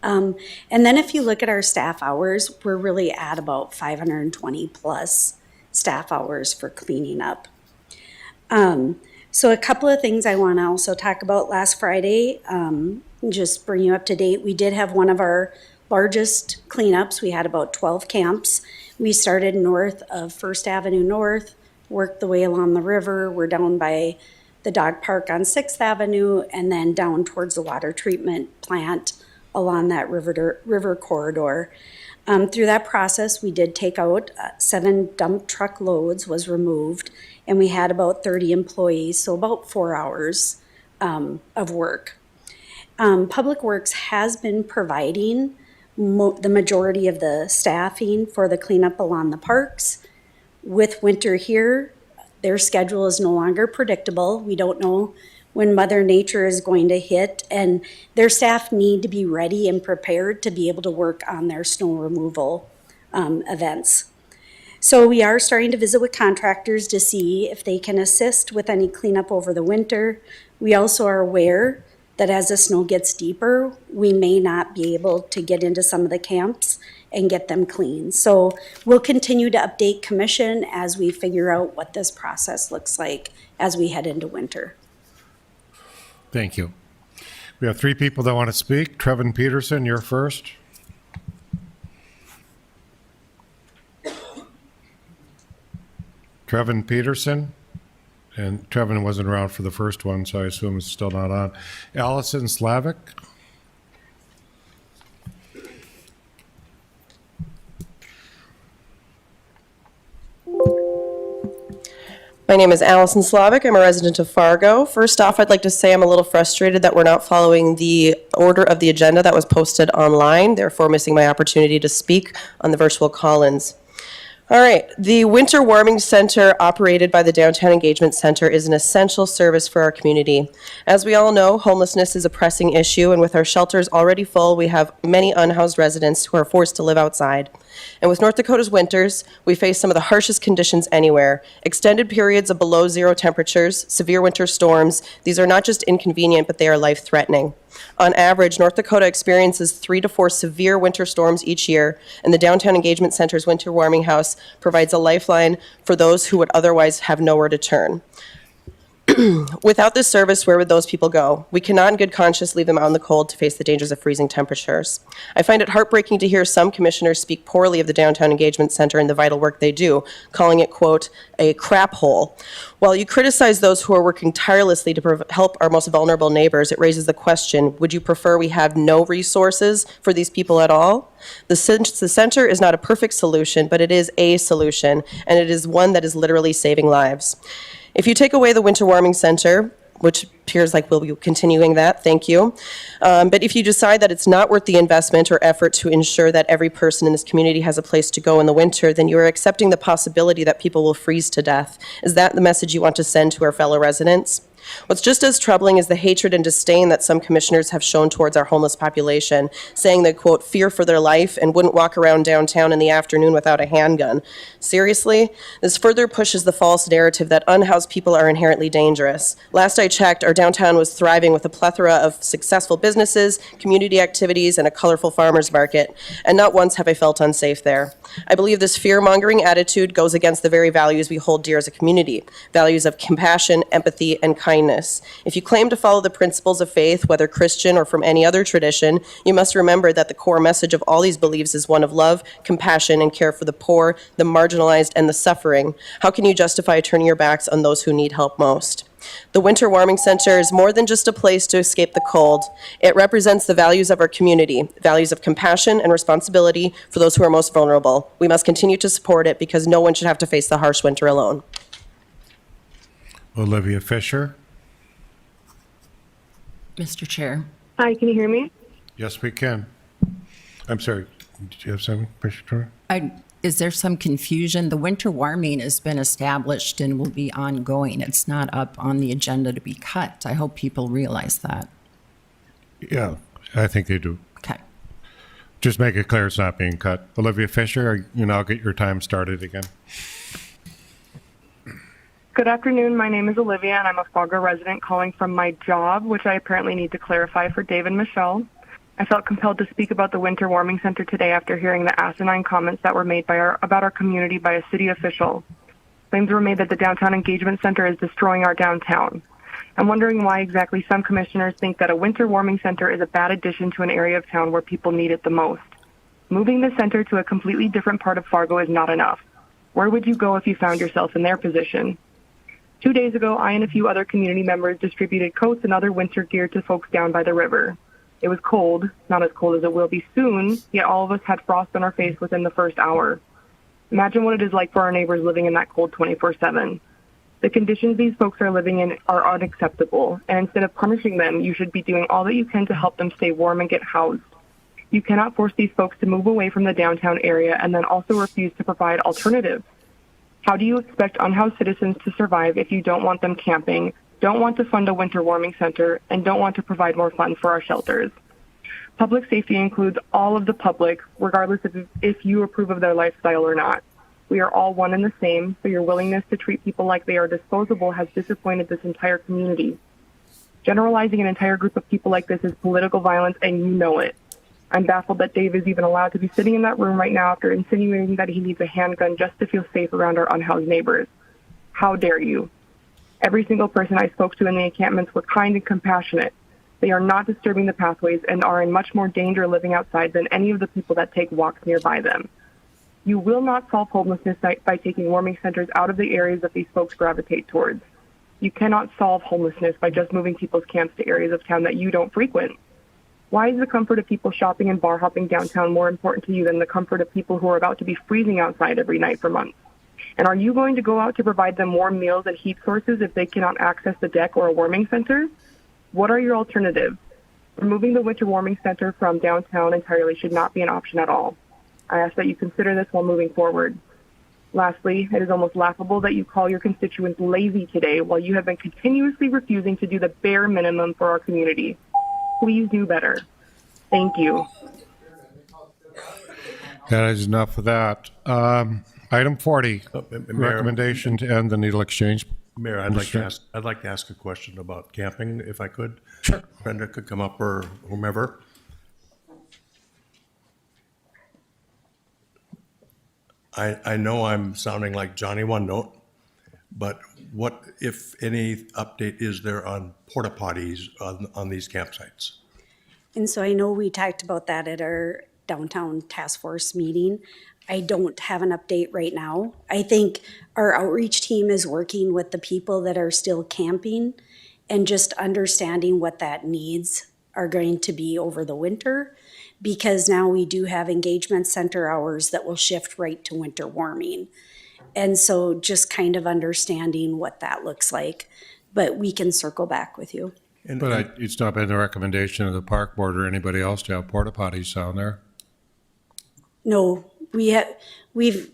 And then if you look at our staff hours, we're really at about 520 plus staff hours for cleaning up. So a couple of things I want to also talk about. Last Friday, just bring you up to date, we did have one of our largest cleanups. We had about 12 camps. We started north of First Avenue North, worked the way along the river. We're down by the dog park on 6th Avenue, and then down towards the water treatment plant along that river corridor. Through that process, we did take out 7 dump truck loads was removed, and we had about 30 employees, so about 4 hours of work. Public Works has been providing the majority of the staffing for the cleanup along the parks. With winter here, their schedule is no longer predictable. We don't know when Mother Nature is going to hit, and their staff need to be ready and prepared to be able to work on their snow removal events. So we are starting to visit with contractors to see if they can assist with any cleanup over the winter. We also are aware that as the snow gets deeper, we may not be able to get into some of the camps and get them clean. So we'll continue to update commission as we figure out what this process looks like as we head into winter. Thank you. We have 3 people that want to speak. Trevin Peterson, you're first. Trevin Peterson, and Trevin wasn't around for the first one, so I assume it's still not on. Allison Slavic. My name is Allison Slavic. I'm a resident of Fargo. First off, I'd like to say I'm a little frustrated that we're not following the order of the agenda that was posted online, therefore missing my opportunity to speak on the virtual call-ins. All right, the Winter Warming Center operated by the Downtown Engagement Center is an essential service for our community. As we all know, homelessness is a pressing issue, and with our shelters already full, we have many unhoused residents who are forced to live outside. And with North Dakota's winters, we face some of the harshest conditions anywhere. Extended periods of below zero temperatures, severe winter storms, these are not just inconvenient, but they are life-threatening. On average, North Dakota experiences 3 to 4 severe winter storms each year, and the Downtown Engagement Center's Winter Warming House provides a lifeline for those who would otherwise have nowhere to turn. Without this service, where would those people go? We cannot in good conscience leave them out in the cold to face the dangers of freezing temperatures. I find it heartbreaking to hear some commissioners speak poorly of the Downtown Engagement Center and the vital work they do, calling it, quote, a crap hole. While you criticize those who are working tirelessly to help our most vulnerable neighbors, it raises the question, would you prefer we have no resources for these people at all? The center is not a perfect solution, but it is a solution, and it is one that is literally saving lives. If you take away the winter warming center, which appears like we'll be continuing that, thank you. But if you decide that it's not worth the investment or effort to ensure that every person in this community has a place to go in the winter, then you are accepting the possibility that people will freeze to death. Is that the message you want to send to our fellow residents? What's just as troubling is the hatred and disdain that some commissioners have shown towards our homeless population, saying they, quote, fear for their life and wouldn't walk around downtown in the afternoon without a handgun. Seriously? This further pushes the false narrative that unhoused people are inherently dangerous. Last I checked, our downtown was thriving with a plethora of successful businesses, community activities, and a colorful farmer's market, and not once have I felt unsafe there. I believe this fear-mongering attitude goes against the very values we hold dear as a community, values of compassion, empathy, and kindness. If you claim to follow the principles of faith, whether Christian or from any other tradition, you must remember that the core message of all these beliefs is one of love, compassion, and care for the poor, the marginalized, and the suffering. How can you justify turning your backs on those who need help most? The Winter Warming Center is more than just a place to escape the cold. It represents the values of our community, values of compassion and responsibility for those who are most vulnerable. We must continue to support it because no one should have to face the harsh winter alone. Olivia Fisher. Mr. Chair. Hi, can you hear me? Yes, we can. I'm sorry. Did you have something, Commissioner? Is there some confusion? The winter warming has been established and will be ongoing. It's not up on the agenda to be cut. I hope people realize that. Yeah, I think they do. Okay. Just make it clear it's not being cut. Olivia Fisher, you now get your time started again. Good afternoon. My name is Olivia, and I'm a Fargo resident calling from my job, which I apparently need to clarify for Dave and Michelle. I felt compelled to speak about the Winter Warming Center today after hearing the asinine comments that were made about our community by a city official. Claims were made that the Downtown Engagement Center is destroying our downtown. I'm wondering why exactly some commissioners think that a Winter Warming Center is a bad addition to an area of town where people need it the most. Moving the center to a completely different part of Fargo is not enough. Where would you go if you found yourself in their position? 2 days ago, I and a few other community members distributed coats and other winter gear to folks down by the river. It was cold, not as cold as it will be soon, yet all of us had frost on our face within the first hour. Imagine what it is like for our neighbors living in that cold 24/7. The conditions these folks are living in are unacceptable, and instead of punishing them, you should be doing all that you can to help them stay warm and get housed. You cannot force these folks to move away from the downtown area and then also refuse to provide alternatives. How do you expect unhoused citizens to survive if you don't want them camping, don't want to fund a winter warming center, and don't want to provide more funds for our shelters? Public safety includes all of the public, regardless of if you approve of their lifestyle or not. We are all one and the same, so your willingness to treat people like they are disposable has disappointed this entire community. Generalizing an entire group of people like this is political violence, and you know it. I'm baffled that Dave is even allowed to be sitting in that room right now after insinuating that he needs a handgun just to feel safe around our unhoused neighbors. How dare you? Every single person I spoke to in the encampments were kind and compassionate. They are not disturbing the pathways and are in much more danger living outside than any of the people that take walks nearby them. You will not solve homelessness by taking warming centers out of the areas that these folks gravitate towards. You cannot solve homelessness by just moving people's camps to areas of town that you don't frequent. Why is the comfort of people shopping and bar hopping downtown more important to you than the comfort of people who are about to be freezing outside every night for months? And are you going to go out to provide them warm meals and heat sources if they cannot access the deck or a warming center? What are your alternatives? Removing the Winter Warming Center from downtown entirely should not be an option at all. I ask that you consider this while moving forward. Lastly, it is almost laughable that you call your constituents lazy today while you have been continuously refusing to do the bare minimum for our community. Please do better. Thank you. That is enough of that. Item 40, recommendation to end the needle exchange. Mayor, I'd like to ask a question about camping, if I could. Sure. Brenda could come up, or whomever. I know I'm sounding like Johnny One Note, but what, if any, update is there on porta potties on these campsites? And so I know we talked about that at our downtown task force meeting. I don't have an update right now. I think our outreach team is working with the people that are still camping and just understanding what that needs are going to be over the winter, because now we do have engagement center hours that will shift right to winter warming. And so just kind of understanding what that looks like, but we can circle back with you. But it's not been the recommendation of the park board or anybody else to have porta potties down there. No, we've,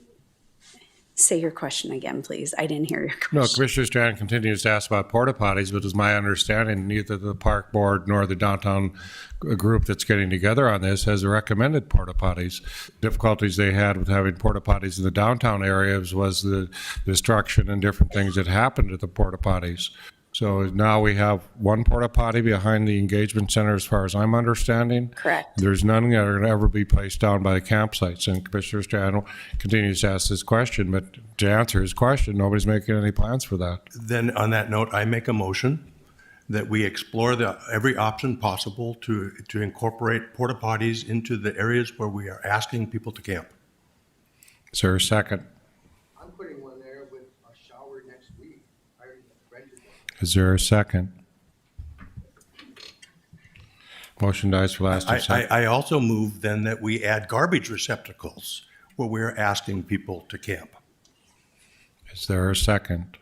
say your question again, please. I didn't hear your question. No, Commissioner Strand continues to ask about porta potties, but it's my understanding neither the park board nor the downtown group that's getting together on this has recommended porta potties. Difficulties they had with having porta potties in the downtown areas was the destruction and different things that happened to the porta potties. So now we have one porta potty behind the engagement center, as far as I'm understanding. Correct. There's none that are going to ever be placed down by the campsites. And Commissioner Strand continues to ask this question, but to answer his question, nobody's making any plans for that. Then on that note, I make a motion that we explore every option possible to incorporate porta potties into the areas where we are asking people to camp. Is there a second? I'm putting one there with a shower next week. I already rented one. Is there a second? Motion dies for last of second. I also move then that we add garbage receptacles where we're asking people to camp. Is there a second?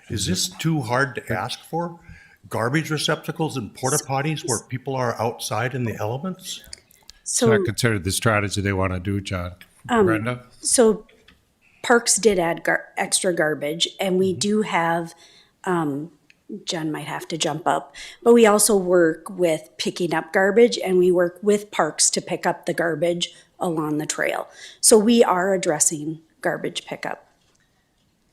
Is this too hard to ask for? Garbage receptacles and porta potties where people are outside in the elements? It's not considered the strategy they want to do, John. Brenda? So Parks did add extra garbage, and we do have, Jen might have to jump up, but we also work with picking up garbage, and we work with Parks to pick up the garbage along the trail. So we are addressing garbage pickup.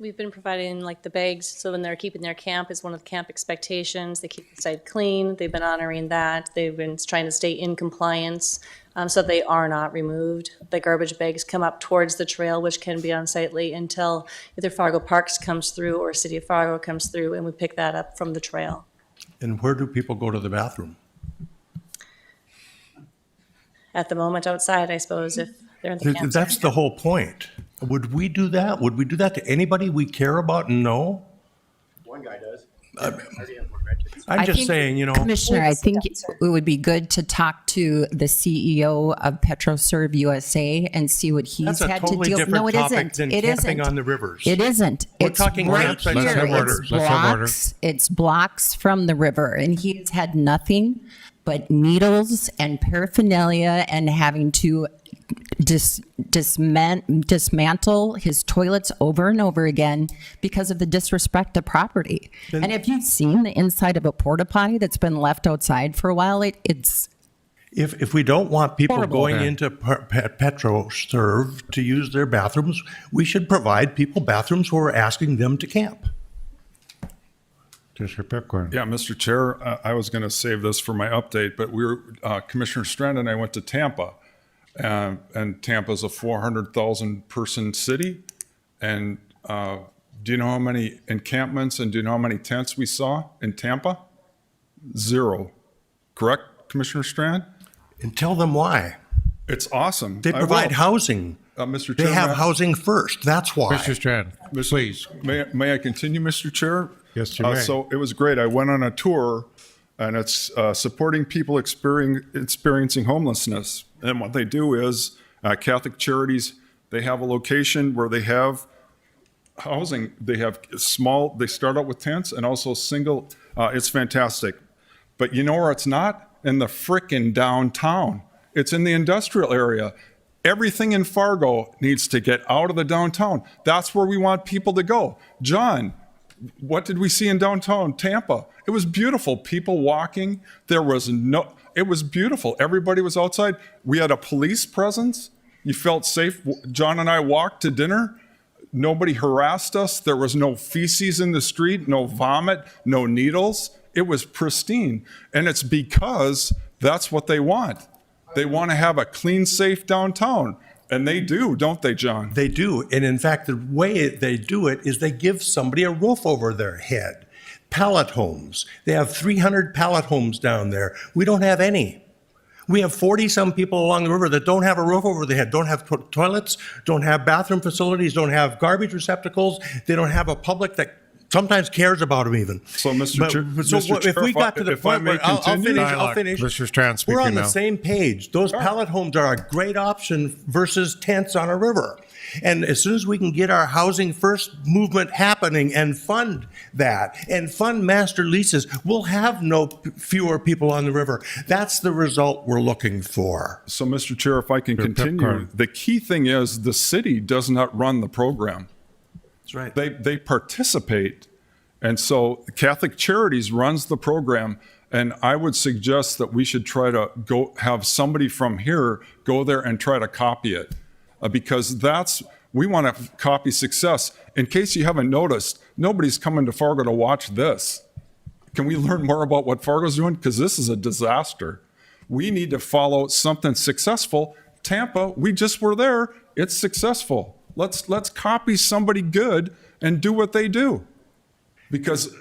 We've been providing like the bags, so when they're keeping their camp, is one of the camp expectations. They keep the site clean. They've been honoring that. They've been trying to stay in compliance, so they are not removed. The garbage bags come up towards the trail, which can be unsightly until either Fargo Parks comes through or City of Fargo comes through, and we pick that up from the trail. And where do people go to the bathroom? At the moment outside, I suppose, if they're in the camp. That's the whole point. Would we do that? Would we do that to anybody we care about and know? One guy does. I'm just saying, you know. Commissioner, I think it would be good to talk to the CEO of PetroServe USA and see what he's That's a had totally to deal. different No, it topic isn't. than It camping isn't. on the rivers. It isn't. We're It's talking right campsites. here. Let's have order. It's Let's have order. blocks. It's blocks from the river, and he's had nothing but needles and paraphernalia and having to dismantle his toilets over and over again because of the disrespect to property. And if you've seen the inside of a porta potty that's been left outside for a while, it's If we don't want people horrible. going into PetroServe to use their bathrooms, we should provide people bathrooms where we're asking them to camp. Commissioner Pipcorn. Yeah, Mr. Chair, I was going to save this for my update, but Commissioner Strand and I went to Tampa, and Tampa's a 400,000 person city. And do you know how many encampments and do you know how many tents we saw in Tampa? 0. Correct, Commissioner Strand? And tell them why. It's awesome. They provide housing. Mr. They Chair, have housing first. That's why. Mr. Strand, please. May I continue, Mr. Chair? Yes, you may. So it was great. I went on a tour, and it's supporting people experiencing homelessness. And what they do is Catholic Charities, they have a location where they have housing. They have they start out with tents and also single. It's fantastic. But you know where it's not? In the frickin' downtown. It's in the industrial area. Everything in Fargo needs to get out of the downtown. That's where we want people to go. John, what did we see in downtown Tampa? It was beautiful. People walking. It was beautiful. Everybody was outside. We had a police presence. You felt safe. John and I walked to dinner. Nobody harassed us. There was no feces in the street, no vomit, no needles. It was pristine. And it's because that's what they want. They want to have a clean, safe downtown. And they do, don't they, John? They do. And in fact, the way they do it is they give somebody a roof over their head. Pallet homes. They have 300 pallet homes down there. We don't have any. We have 40-some people along the river that don't have a roof over their head, don't have toilets, don't have bathroom facilities, don't have garbage receptacles. They don't have a public that sometimes cares about them even. So, Mr. Chair, if we got to the point where, I'll finish. Mr. Strand We're on speaking the now. same page. Those pallet homes are a great option versus tents on a river. And as soon as we can get our housing first movement happening and fund that and fund master leases, we'll have fewer people on the river. That's the result we're looking for. So, Mr. Chair, if I can continue, the key thing is the city does not run the program. That's right. They participate. And so Catholic Charities runs the program. And I would suggest that we should try to go have somebody from here go there and try to copy it. Because we want to copy success. In case you haven't noticed, nobody's coming to Fargo to watch this. Can we learn more about what Fargo's doing? Because this is a disaster. We need to follow something successful. Tampa, we just were there. It's successful. Let's copy somebody good and do what they do. Because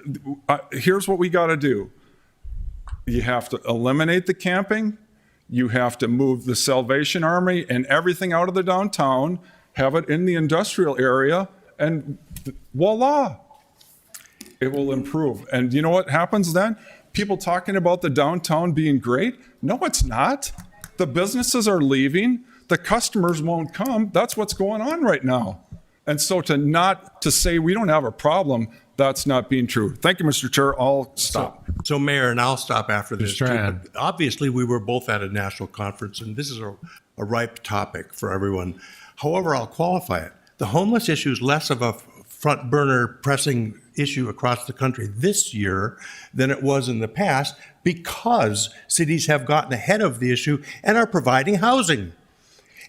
here's what we got to do. You have to eliminate the camping. You have to move the Salvation Army and everything out of the downtown, have it in the industrial area, and voila, it will improve. And you know what happens then? People talking about the downtown being great? No, it's not. The businesses are leaving. The customers won't come. That's what's going on right now. And so to say we don't have a problem, that's not being true. Thank you, Mr. Chair. I'll stop. So Mayor, and I'll stop after this. Strand. Too, but obviously, we were both at a national conference, and this is a ripe topic for everyone. However, I'll qualify it. The homeless issue is less of a front burner pressing issue across the country this year than it was in the past because cities have gotten ahead of the issue and are providing housing.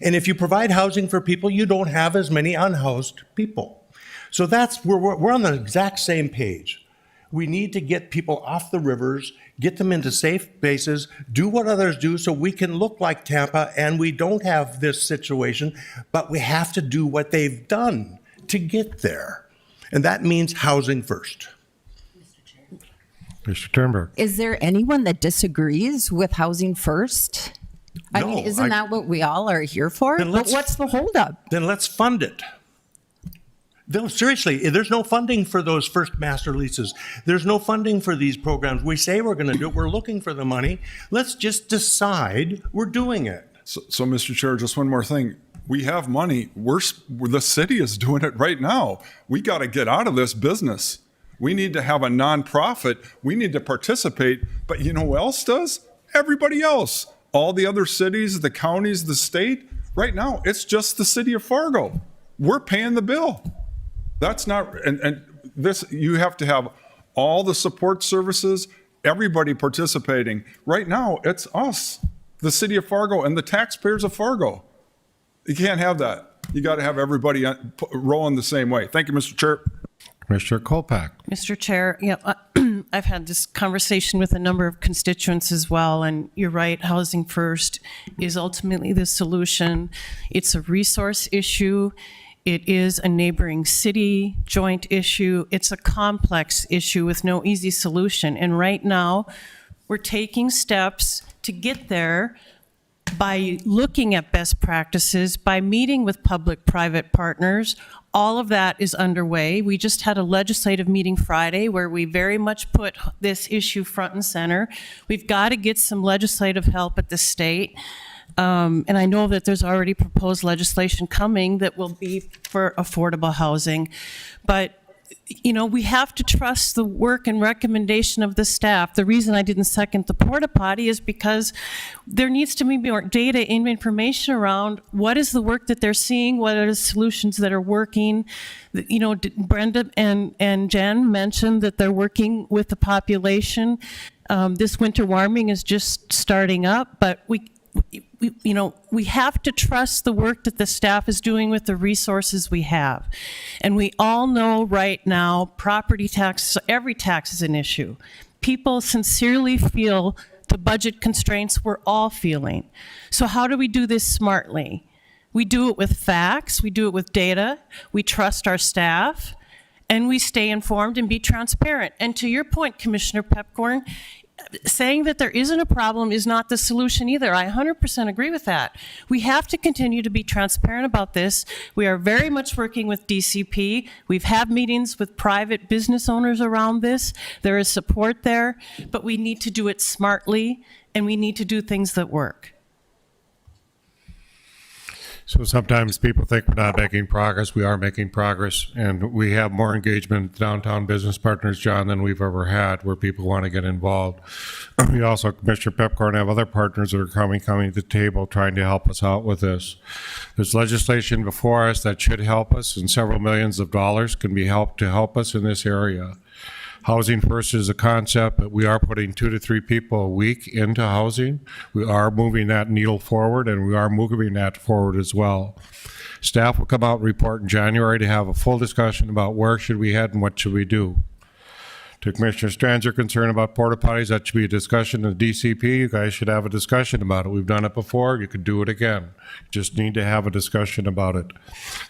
And if you provide housing for people, you don't have as many unhoused people. So we're on the exact same page. We need to get people off the rivers, get them into safe bases, do what others do so we can look like Tampa and we don't have this situation, but we have to do what they've done to get there. And that means housing first. Mr. Turnberg. Is there anyone that disagrees with housing first? I mean, No, isn't that what we all are here for? But what's the holdup? Then let's fund it. No, seriously, there's no funding for those first master leases. There's no funding for these programs. We say we're going to do it. We're looking for the money. Let's just decide we're doing it. So Mr. Chair, just one more thing. We have money. The city is doing it right now. We got to get out of this business. We need to have a nonprofit. We need to participate. But you know who else does? Everybody else. All the other cities, the counties, the state. Right now, it's just the city of Fargo. We're paying the bill. That's not, and this, you have to have all the support services, everybody participating. Right now, it's us, the city of Fargo and the taxpayers of Fargo. You can't have that. You got to have everybody rowing the same way. Thank you, Mr. Chair. Commissioner Kolpak. Mr. Chair, I've had this conversation with a number of constituents as well, and you're right, housing first is ultimately the solution. It's a resource issue. It is a neighboring city joint issue. It's a complex issue with no easy solution. And right now, we're taking steps to get there by looking at best practices, by meeting with public-private partners. All of that is underway. We just had a legislative meeting Friday where we very much put this issue front and center. We've got to get some legislative help at the state. And I know that there's already proposed legislation coming that will be for affordable housing. But, you know, we have to trust the work and recommendation of the staff. The reason I didn't second the porta potty is because there needs to be more data and information around what is the work that they're seeing, what are the solutions that are working. You know, Brenda and Jen mentioned that they're working with the population. This winter warming is just starting up, but we have to trust the work that the staff is doing with the resources we have. And we all know right now, property tax, every tax is an issue. People sincerely feel the budget constraints we're all feeling. So how do we do this smartly? We do it with facts, we do it with data, we trust our staff, and we stay informed and be transparent. And to your point, Commissioner Pepcorn, saying that there isn't a problem is not the solution either. I 100% agree with that. We have to continue to be transparent about this. We are very much working with DCP. We've had meetings with private business owners around this. There is support there, but we need to do it smartly, and we need to do things that work. So sometimes people think we're not making progress. We are making progress, and we have more engagement with downtown business partners, John, than we've ever had, where people want to get involved. We also, Commissioner Pepcorn, have other partners that are coming to the table trying to help us out with this. There's legislation before us that should help us, and several millions of dollars can be helped to help us in this area. Housing First is a concept, but we are putting 2 to 3 people a week into housing. We are moving that needle forward, and we are moving that forward as well. Staff will come out and report in January to have a full discussion about where should we head and what should we do. To Commissioner Strand's concern about porta potties, that should be a discussion in the DCP. You guys should have a discussion about it. We've done it before. You could do it again. Just need to have a discussion about it.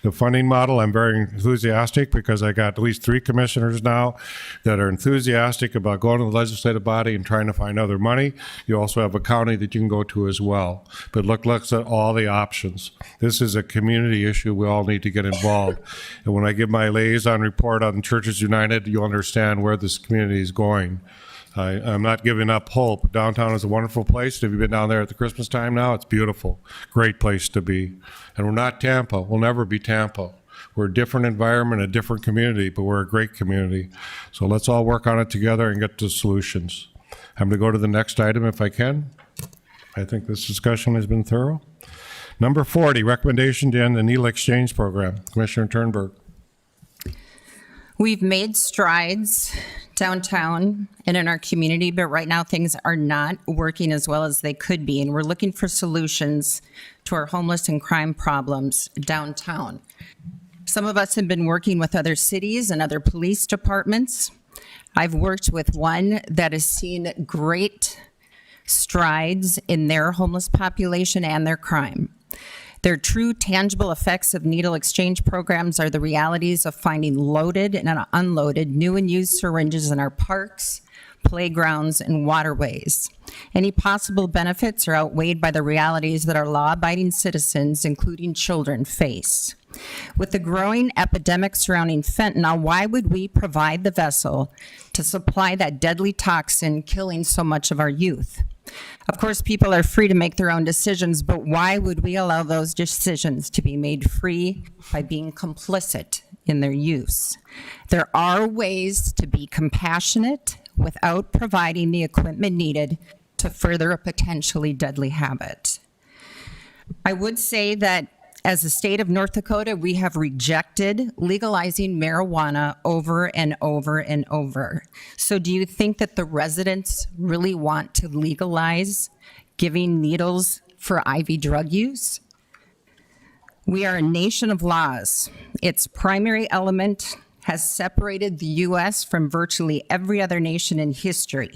The funding model, I'm very enthusiastic because I got at least 3 commissioners now that are enthusiastic about going to the legislative body and trying to find other money. You also have a county that you can go to as well. But looks at all the options. This is a community issue. We all need to get involved. And when I give my liaison report on Churches United, you'll understand where this community is going. I'm not giving up hope. Downtown is a wonderful place. Have you been down there at the Christmas time now? It's beautiful. Great place to be. And we're not Tampa. We'll never be Tampa. We're a different environment, a different community, but we're a great community. So let's all work on it together and get to solutions. I'm going to go to the next item if I can. I think this discussion has been thorough. Number 40, recommendation to end the needle exchange program. Commissioner Turnberg. We've made strides downtown and in our community, but right now things are not working as well as they could be, and we're looking for solutions to our homeless and crime problems downtown. Some of us have been working with other cities and other police departments. I've worked with one that has seen great strides in their homeless population and their crime. Their true tangible effects of needle exchange programs are the realities of finding loaded and unloaded new and used syringes in our parks, playgrounds, and waterways. Any possible benefits are outweighed by the realities that our law-abiding citizens, including children, face. With the growing epidemic surrounding fentanyl, why would we provide the vessel to supply that deadly toxin killing so much of our youth? Of course, people are free to make their own decisions, but why would we allow those decisions to be made free by being complicit in their use? There are ways to be compassionate without providing the equipment needed to further a potentially deadly habit. I would say that as the state of North Dakota, we have rejected legalizing marijuana over and over and over. So do you think that the residents really want to legalize giving needles for IV drug use? We are a nation of laws. Its primary element has separated the U.S. from virtually every other nation in history.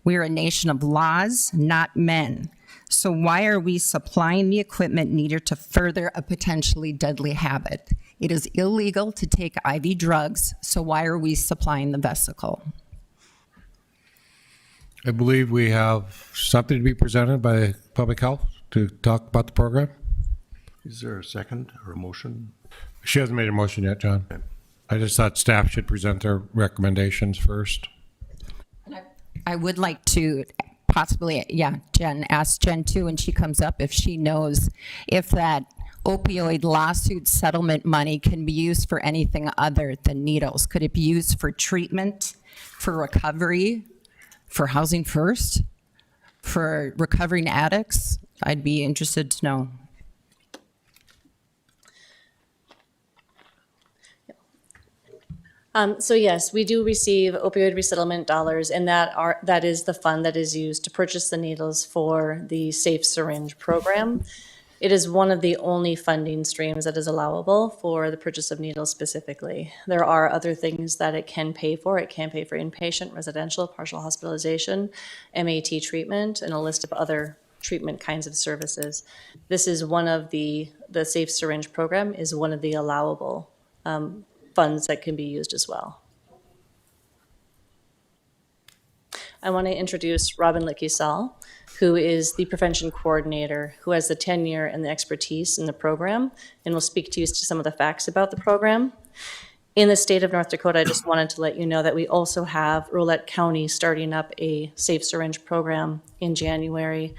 We are a nation of laws, not men. So why are we supplying the equipment needed to further a potentially deadly habit? It is illegal to take IV drugs, so why are we supplying the vesicle? I believe we have something to be presented by Public Health to talk about the program. Is there a second or a motion? She hasn't made a motion yet, John. I just thought staff should present their recommendations first. I would like to possibly, ask Jen too, when she comes up, if she knows if that opioid lawsuit settlement money can be used for anything other than needles. Could it be used for treatment, for recovery, for Housing First, for recovering addicts? I'd be interested to know. So yes, we do receive opioid resettlement dollars, and that is the fund that is used to purchase the needles for the Safe Syringe program. It is one of the only funding streams that is allowable for the purchase of needles specifically. There are other things that it can pay for. It can pay for inpatient, residential, partial hospitalization, MAT treatment, and a list of other treatment kinds of services. This is one of the Safe Syringe program is one of the allowable funds that can be used as well. I want to introduce Robin Lickisall, who is the prevention coordinator, who has the tenure and the expertise in the program, and will speak to you to some of the facts about the program. In the state of North Dakota, I just wanted to let you know that we also have Rolette County starting up a safe syringe program in January.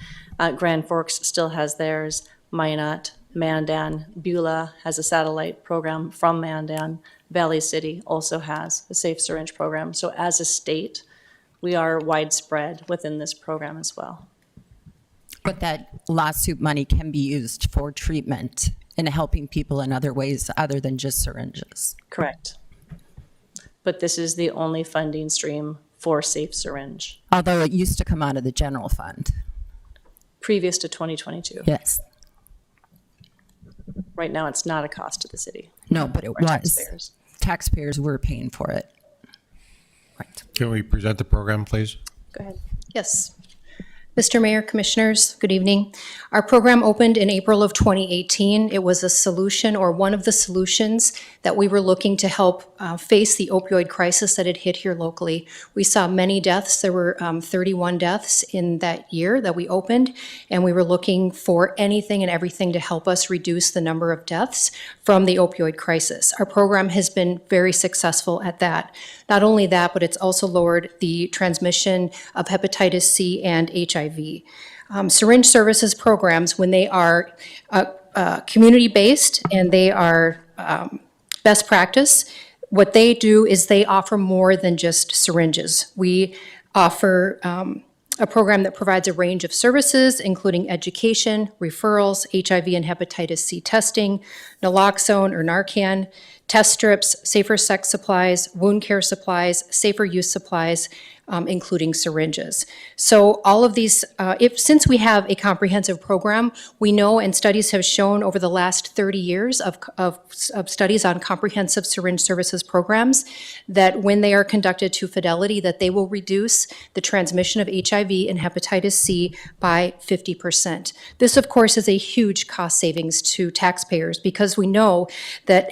Grand Forks still has theirs. Minot, Mandan, Beulah has a satellite program from Mandan. Valley City also has a safe syringe program. So as a state, we are widespread within this program as well. But that lawsuit money can be used for treatment and helping people in other ways other than just syringes. Correct. But this is the only funding stream for safe syringe. Although it used to come out of the general fund. Previous to 2022. Yes. Right now, it's not a cost to the city. No, but it or was. taxpayers. Taxpayers were paying for it. Right. Can we present the program, please? Go ahead. Yes. Mr. Mayor, Commissioners, good evening. Our program opened in April of 2018. It was a solution, or one of the solutions, that we were looking to help face the opioid crisis that had hit here locally. We saw many deaths. There were 31 deaths in that year that we opened, and we were looking for anything and everything to help us reduce the number of deaths from the opioid crisis. Our program has been very successful at that. Not only that, but it's also lowered the transmission of hepatitis C and HIV. Syringe services programs, when they are community-based and they are best practice, what they do is they offer more than just syringes. We offer a program that provides a range of services, including education, referrals, HIV and hepatitis C testing, naloxone or Narcan, test strips, safer sex supplies, wound care supplies, safer use supplies, including syringes. So all of these, since we have a comprehensive program, we know, and studies have shown over the last 30 years of studies on comprehensive syringe services programs, that when they are conducted to fidelity, that they will reduce the transmission of HIV and hepatitis C by 50%. This, of course, is a huge cost savings to taxpayers, because we know that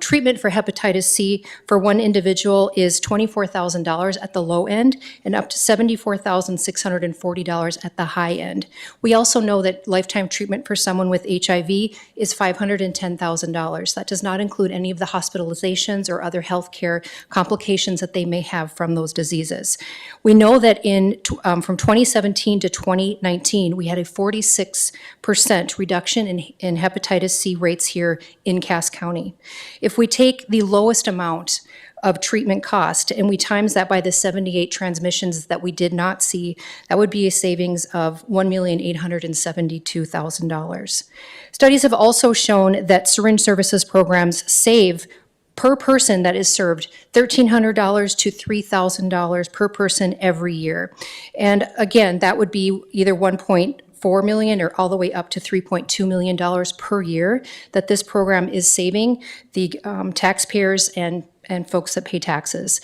treatment for hepatitis C for one individual is $24,000 at the low end and up to $74,640 at the high end. We also know that lifetime treatment for someone with HIV is $510,000. That does not include any of the hospitalizations or other healthcare complications that they may have from those diseases. We know that from 2017 to 2019, we had a 46% reduction in hepatitis C rates here in Cass County. If we take the lowest amount of treatment cost and we times that by the 78 transmissions that we did not see, that would be a savings of $1,872,000. Studies have also shown that syringe services programs save per person that is served $1,300 to $3,000 per person every year. And again, that would be either 1.4 million or all the way up to $3.2 million per year that this program is saving the taxpayers and folks that pay taxes.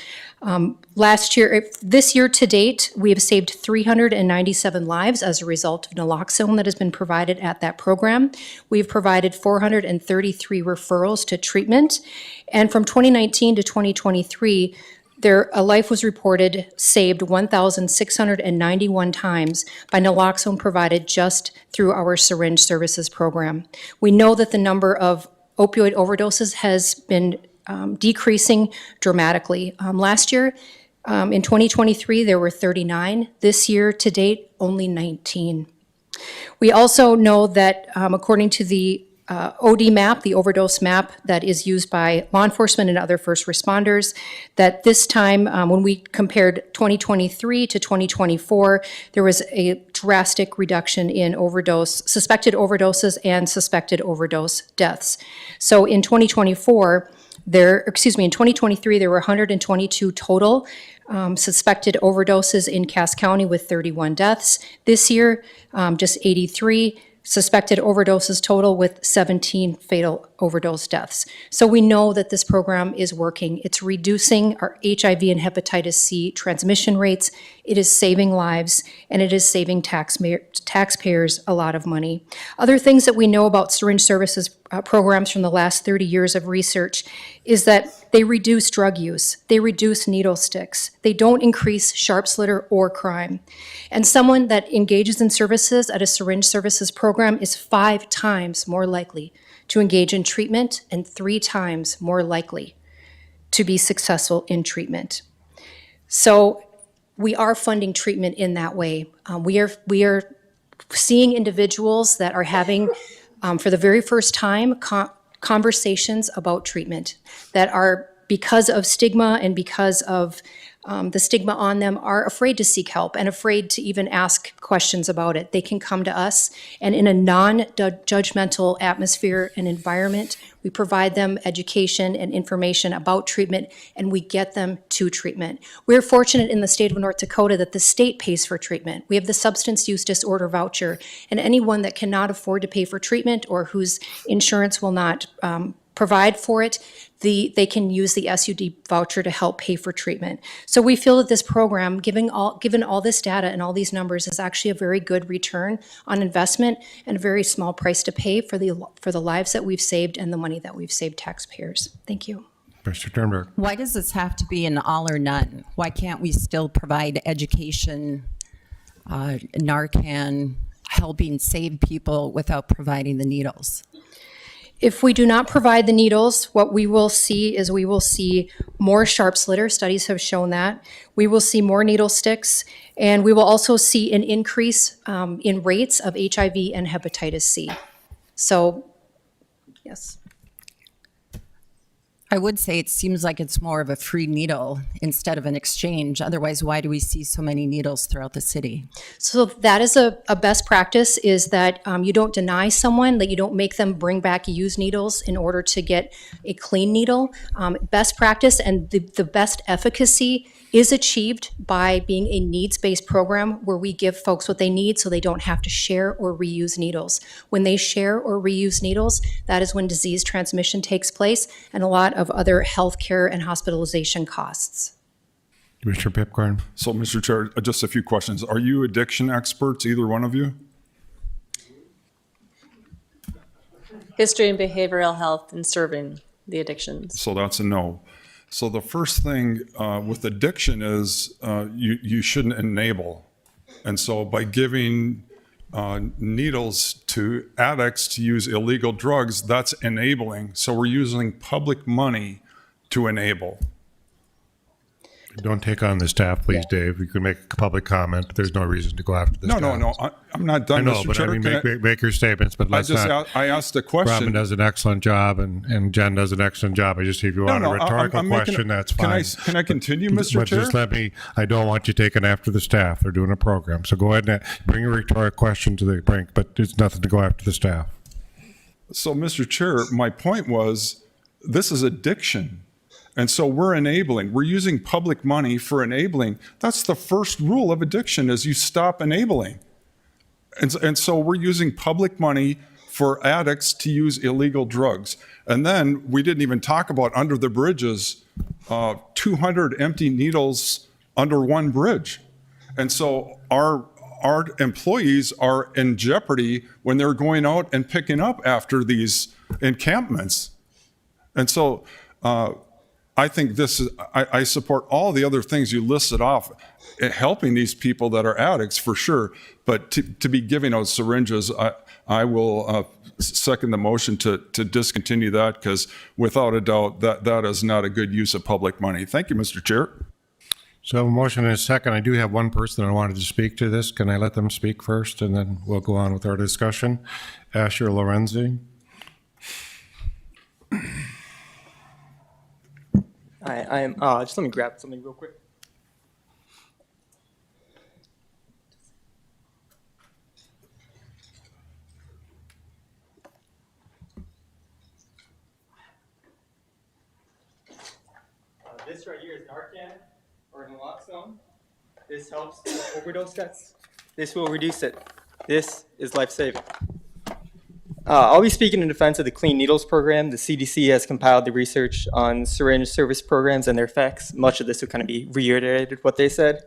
This year to date, we have saved 397 lives as a result of naloxone that has been provided at that program. We've provided 433 referrals to treatment. And from 2019 to 2023, a life was reported saved 1,691 times by naloxone provided just through our syringe services program. We know that the number of opioid overdoses has been decreasing dramatically. Last year, in 2023, there were 39. This year to date, only 19. We also know that according to the OD map, the overdose map that is used by law enforcement and other first responders, that this time, when we compared 2023 to 2024, there was a drastic reduction in suspected overdoses and suspected overdose deaths. So in 2023, there were 122 total suspected overdoses in Cass County with 31 deaths. This year, just 83 suspected overdoses total with 17 fatal overdose deaths. So we know that this program is working. It's reducing our HIV and hepatitis C transmission rates. It is saving lives, and it is saving taxpayers a lot of money. Other things that we know about syringe services programs from the last 30 years of research is that they reduce drug use, they reduce needle sticks, they don't increase sharps litter or crime. And someone that engages in services at a syringe services program is 5 times more likely to engage in treatment and 3 times more likely to be successful in treatment. So we are funding treatment in that way. We are seeing individuals that are having, for the very first time, conversations about treatment that are, because of stigma and because of the stigma on them, are afraid to seek help and afraid to even ask questions about it. They can come to us, and in a non-judgmental atmosphere and environment, we provide them education and information about treatment, and we get them to treatment. We're fortunate in the state of North Dakota that the state pays for treatment. We have the substance use disorder voucher, and anyone that cannot afford to pay for treatment or whose insurance will not provide for it, they can use the SUD voucher to help pay for treatment. So we feel that this program, given all this data and all these numbers, is actually a very good return on investment and a very small price to pay for the lives that we've saved and the money that we've saved taxpayers. Thank you. Mr. Turnberg. Why does this have to be an all or none? Why can't we still provide education, Narcan, helping save people without providing the needles? If we do not provide the needles, what we will see is more sharps litter. Studies have shown that. We will see more needle sticks, and we will also see an increase in rates of HIV and hepatitis C. So, yes. I would say it seems like it's more of a free needle instead of an exchange. Otherwise, why do we see so many needles throughout the city? So that is a best practice, is that you don't deny someone, that you don't make them bring back used needles in order to get a clean needle. Best practice and the best efficacy is achieved by being a needs-based program where we give folks what they need so they don't have to share or reuse needles. When they share or reuse needles, that is when disease transmission takes place and a lot of other healthcare and hospitalization costs. Mr. Pipcorn. So, Mr. Chair, just a few questions. Are you addiction experts, either one of you? History and behavioral health and serving the addictions. So that's a no. So the first thing with addiction is you shouldn't enable. And so by giving needles to addicts to use illegal drugs, that's enabling. So we're using public money to enable. Don't take on the staff, please, Dave. You can make a public comment. There's no reason to go after the staff. No. I'm not done, I know, Mr. but Chair. I mean, make your statements, but let's not. I asked a question. Robin does an excellent job, and Jen does an excellent job. I just, if you want a rhetorical question, that's fine. Can I continue, Mr. But Chair? just I don't want you taking after the staff. They're doing a program. So go ahead and bring a rhetorical question to the brink, but there's nothing to go after the staff. So, Mr. Chair, my point was, this is addiction. And so we're enabling. We're using public money for enabling. That's the first rule of addiction, is you stop enabling. And so we're using public money for addicts to use illegal drugs. And then we didn't even talk about under the bridges, 200 empty needles under one bridge. And so our employees are in jeopardy when they're going out and picking up after these encampments. And so I think I support all the other things you listed off, helping these people that are addicts for sure, but to be giving out syringes, I will second the motion to discontinue that, because without a doubt, that is not a good use of public money. Thank you, Mr. Chair. So a motion and a second. I do have one person I wanted to speak to this. Can I let them speak first, and then we'll go on with our discussion? Asher Lorenzi. I'm just let me grab something real quick. This right here is Narcan or naloxone. This helps with overdose deaths. This will reduce it. This is life-saving. I'll be speaking in defense of the Clean Needles program. The CDC has compiled the research on syringe service programs and their effects. Much of this will kind of be reiterated what they said.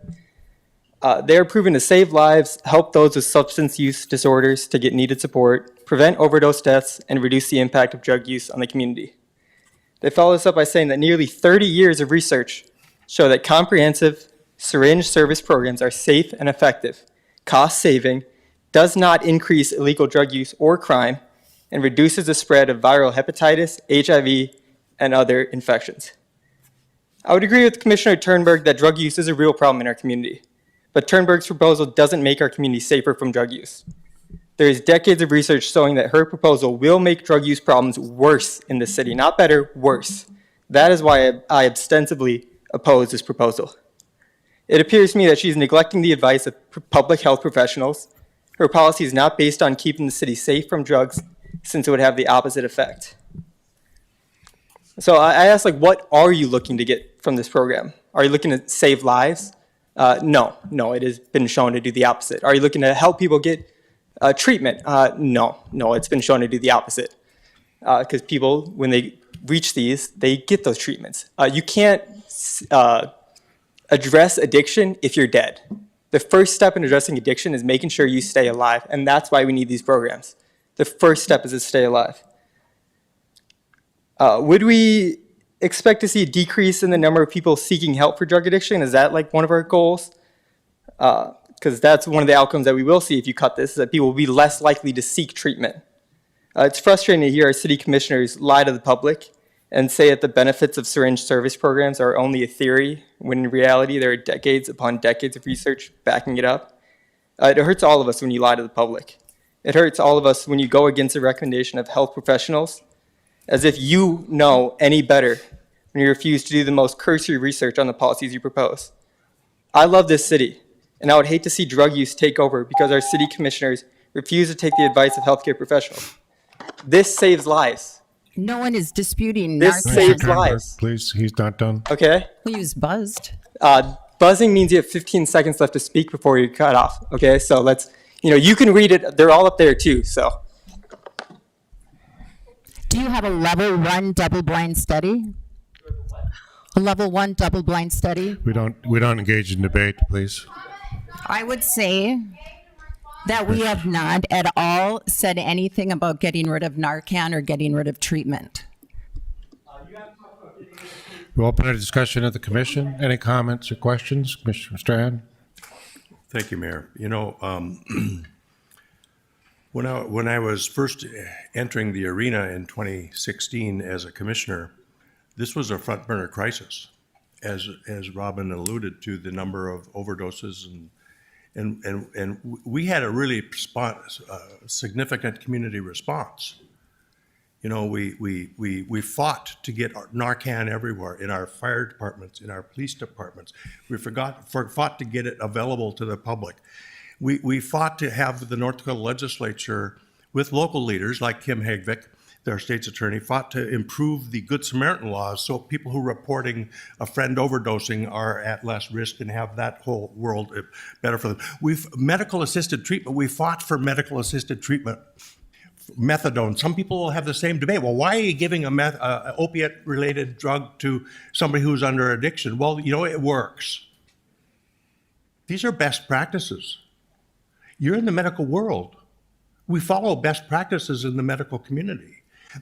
They are proven to save lives, help those with substance use disorders to get needed support, prevent overdose deaths, and reduce the impact of drug use on the community. They follow this up by saying that nearly 30 years of research show that comprehensive syringe service programs are safe and effective, cost-saving, does not increase illegal drug use or crime, and reduces the spread of viral hepatitis, HIV, and other infections. I would agree with Commissioner Turnberg that drug use is a real problem in our community, but Turnberg's proposal doesn't make our community safer from drug use. There is decades of research showing that her proposal will make drug use problems worse in the city, not better, worse. That is why I ostensibly oppose this proposal. It appears to me that she's neglecting the advice of public health professionals. Her policy is not based on keeping the city safe from drugs, since it would have the opposite effect. So I asked, what are you looking to get from this program? Are you looking to save lives? No, it has been shown to do the opposite. Are you looking to help people get treatment? No, it's been shown to do the opposite. Because people, when they reach these, they get those treatments. You can't address addiction if you're dead. The first step in addressing addiction is making sure you stay alive, and that's why we need these programs. The first step is to stay alive. Would we expect to see a decrease in the number of people seeking help for drug addiction? Is that one of our goals? Because that's one of the outcomes that we will see if you cut this, is that people will be less likely to seek treatment. It's frustrating to hear our city commissioners lie to the public and say that the benefits of syringe service programs are only a theory, when in reality there are decades upon decades of research backing it up. It hurts all of us when you lie to the public. It hurts all of us when you go against the recommendation of health professionals, as if you know any better when you refuse to do the most cursory research on the policies you propose. I love this city, and I would hate to see drug use take over because our city commissioners refuse to take the advice of healthcare professionals. This saves lives. No one is disputing This Narcan. saves lives. Please, he's not done. Okay? We use buzzed. Buzzing means you have 15 seconds left to speak before you're cut off. Okay, so let's, you can read it. They're all up there too, so. Do you have a level 1 double-blind study? A level 1 double-blind study? We don't engage in debate, please. I would say that we have not at all said anything about getting rid of Narcan or getting rid of treatment. We'll open a discussion at the commission. Any comments or questions? Commissioner Strand? Thank you, Mayor. When I was first entering the arena in 2016 as a commissioner, this was a front burner crisis, as Robin alluded to, the number of overdoses and we had a really significant community response. We fought to get Narcan everywhere, in our fire departments, in our police departments. We fought to get it available to the public. We fought to have the North Dakota legislature, with local leaders like Kim Hagvik, their state's attorney, fought to improve the Good Samaritan laws so people who are reporting a friend overdosing are at less risk and have that whole world better for them. Medical assisted treatment, we fought for medical assisted treatment. Methadone, some people will have the same debate. Well, why are you giving a opiate related drug to somebody who's under addiction? Well, it works. These are best practices. You're in the medical world. We follow best practices in the medical community.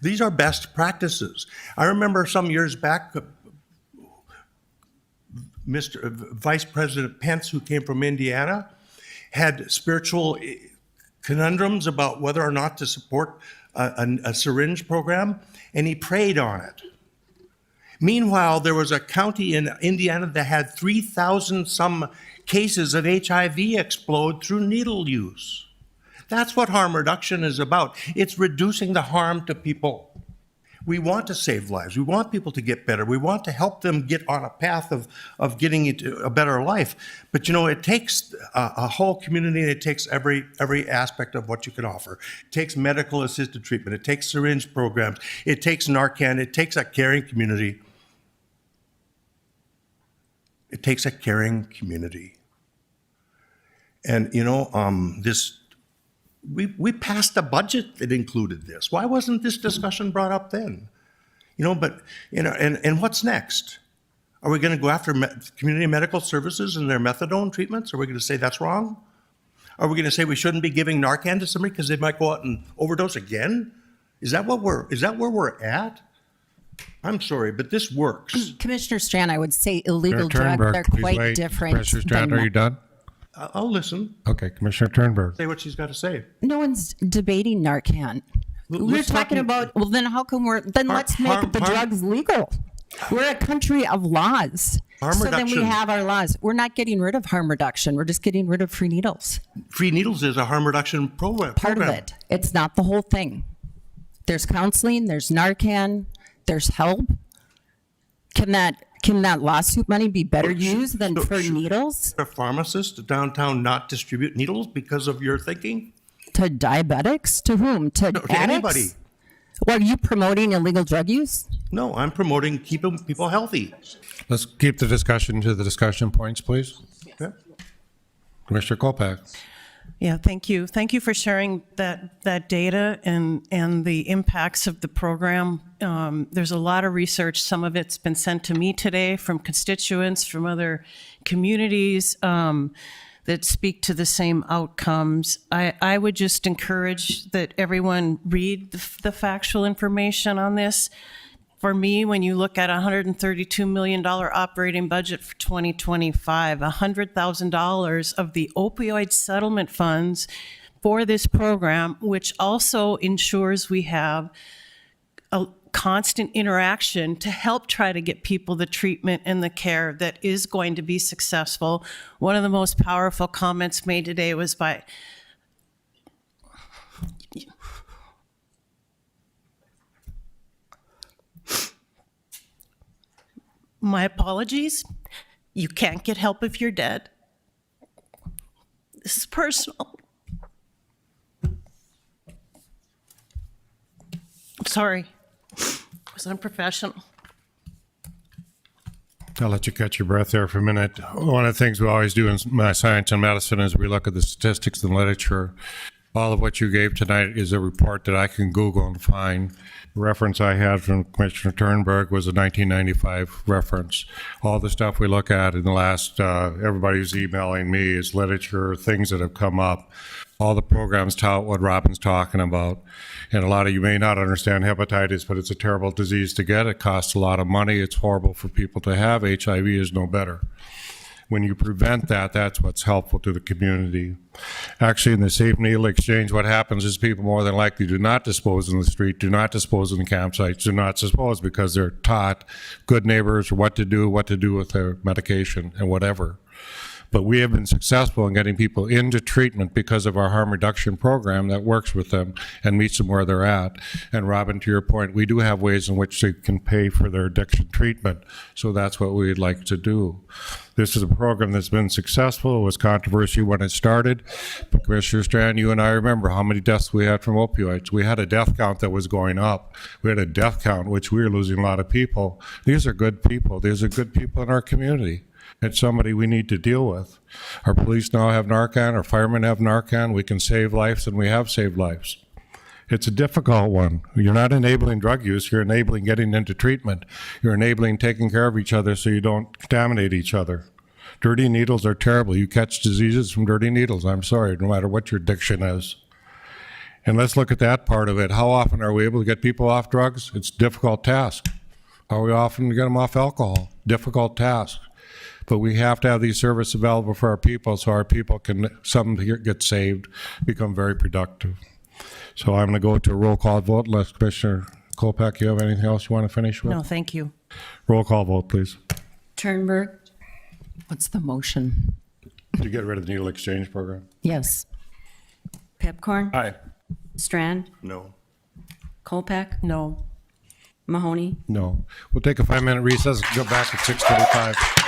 These are best practices. I remember some years back, Mr. Vice President Pence, who came from Indiana, had spiritual conundrums about whether or not to support a syringe program, and he prayed on it. Meanwhile, there was a county in Indiana that had 3,000 some cases of HIV explode through needle use. That's what harm reduction is about. It's reducing the harm to people. We want to save lives. We want people to get better. We want to help them get on a path of getting into a better life. But it takes a whole community, and it takes every aspect of what you can offer. It takes medical assisted treatment. It takes syringe programs. It takes Narcan. It takes a caring community. It takes a caring community. And, we passed a budget that included this. Why wasn't this discussion brought up then? And what's next? Are we going to go after community medical services and their methadone treatments? Are we going to say that's wrong? Are we going to say we shouldn't be giving Narcan to somebody because they might go out and overdose again? Is that where we're at? I'm sorry, but this works. Commissioner Strand, I would say illegal Commissioner drugs Turnberg, are please quite wait. different. Commissioner Strand, than- are you done? I'll listen. Okay, Commissioner Turnberg. Say what she's got to say. No one's debating Narcan. We're let's talking talk- about, well, then how come let's make the drugs legal. We're a country of laws. Harm so then we reduction. have our laws. We're not getting rid of harm reduction. We're just getting rid of free needles. Free needles is a harm reduction program. Part of it. It's not the whole thing. There's counseling, there's Narcan, there's help. Can that lawsuit money be better used than for needles? A pharmacist downtown not distribute needles because of your thinking? To diabetics? To whom? To addicts? Anybody. Well, are you promoting illegal drug use? No, I'm promoting keeping people healthy. Let's keep the discussion to the discussion points, please. Yeah. Commissioner Kolpak. Yeah, thank you. Thank you for sharing that data and the impacts of the program. There's a lot of research. Some of it's been sent to me today from constituents, from other communities that speak to the same outcomes. I would just encourage that everyone read the factual information on this. For me, when you look at $132 million operating budget for 2025, $100,000 of the opioid settlement funds for this program, which also ensures we have a constant interaction to help try to get people the treatment and the care that is going to be successful. One of the most powerful comments made today was by my apologies. You can't get help if you're dead. This is personal. I'm sorry. It was unprofessional. I'll let you catch your breath there for a minute. One of the things we always do in my science and medicine is we look at the statistics and literature. All of what you gave tonight is a report that I can Google and find. The reference I had from Commissioner Turnberg was a 1995 reference. All the stuff we look at in the last, everybody who's emailing me is literature, things that have come up. All the programs tout what Robin's talking about. And a lot of you may not understand hepatitis, but it's a terrible disease to get. It costs a lot of money. It's horrible for people to have. HIV is no better. When you prevent that, that's what's helpful to the community. Actually, in the safe needle exchange, what happens is people more than likely do not dispose in the street, do not dispose in the campsites, do not dispose because they're taught, good neighbors, what to do with their medication and whatever. But we have been successful in getting people into treatment because of our harm reduction program that works with them and meets them where they're at. And Robin, to your point, we do have ways in which they can pay for their addiction treatment. So that's what we'd like to do. This is a program that's been successful. It was controversy when it started. But Commissioner Strand, you and I remember how many deaths we had from opioids. We had a death count that was going up. We had a death count which we were losing a lot of people. These are good people. These are good people in our community. It's somebody we need to deal with. Our police now have Narcan, our firemen have Narcan. We can save lives, and we have saved lives. It's a difficult one. You're not enabling drug use, you're enabling getting into treatment. You're enabling taking care of each other so you don't contaminate each other. Dirty needles are terrible. You catch diseases from dirty needles. I'm sorry, no matter what your addiction is. And let's look at that part of it. How often are we able to get people off drugs? It's a difficult task. How we often get them off alcohol? Difficult task. But we have to have these services available for our people so our people can, some get saved, become very productive. So I'm going to go to a roll call vote. Unless Commissioner Kolpak, you have anything else you want to finish with? No, thank you. Roll call vote, please. Turnberg. What's the motion? To get rid of the needle exchange program? Yes. Pepcorn. Aye. Strand. No. Kolpak. No. Mahoney. No. We'll take a 5-minute recess and go back at 6:35.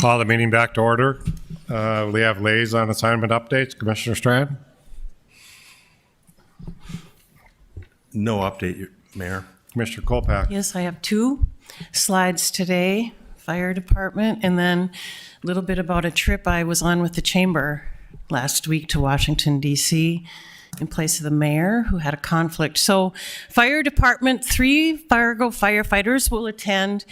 Call the meeting back to order. We have liaison assignment updates. Commissioner Strand? No update, Mayor. Commissioner Kolpak? Yes, I have 2 slides today, fire department, and then a little bit about a trip I was on with the chamber last week to Washington, D.C. in place of the mayor who had a conflict. So fire department, 3 Fargo firefighters will attend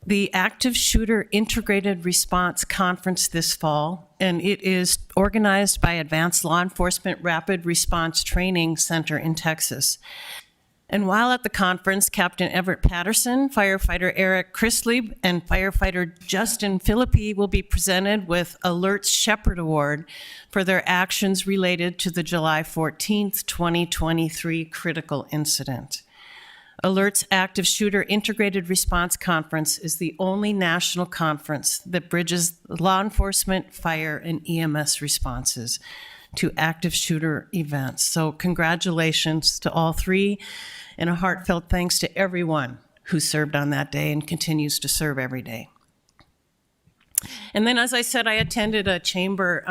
the Active Shooter Integrated Response Conference this fall, and it is organized by Advanced Law Enforcement Rapid Response Training Center in Texas. And while at the conference, Captain Everett Patterson, firefighter Eric Chrisley, and firefighter Justin Philippi will be presented with Alert's Shepherd Award for their actions related to the July 14th, 2023 critical incident. Alert's Active Shooter Integrated Response Conference is the only national conference that bridges law enforcement, fire, and EMS responses to active shooter events. So congratulations to all 3, and a heartfelt thanks to everyone who served on that day and continues to serve every day. And then, as I said, I attended a chamber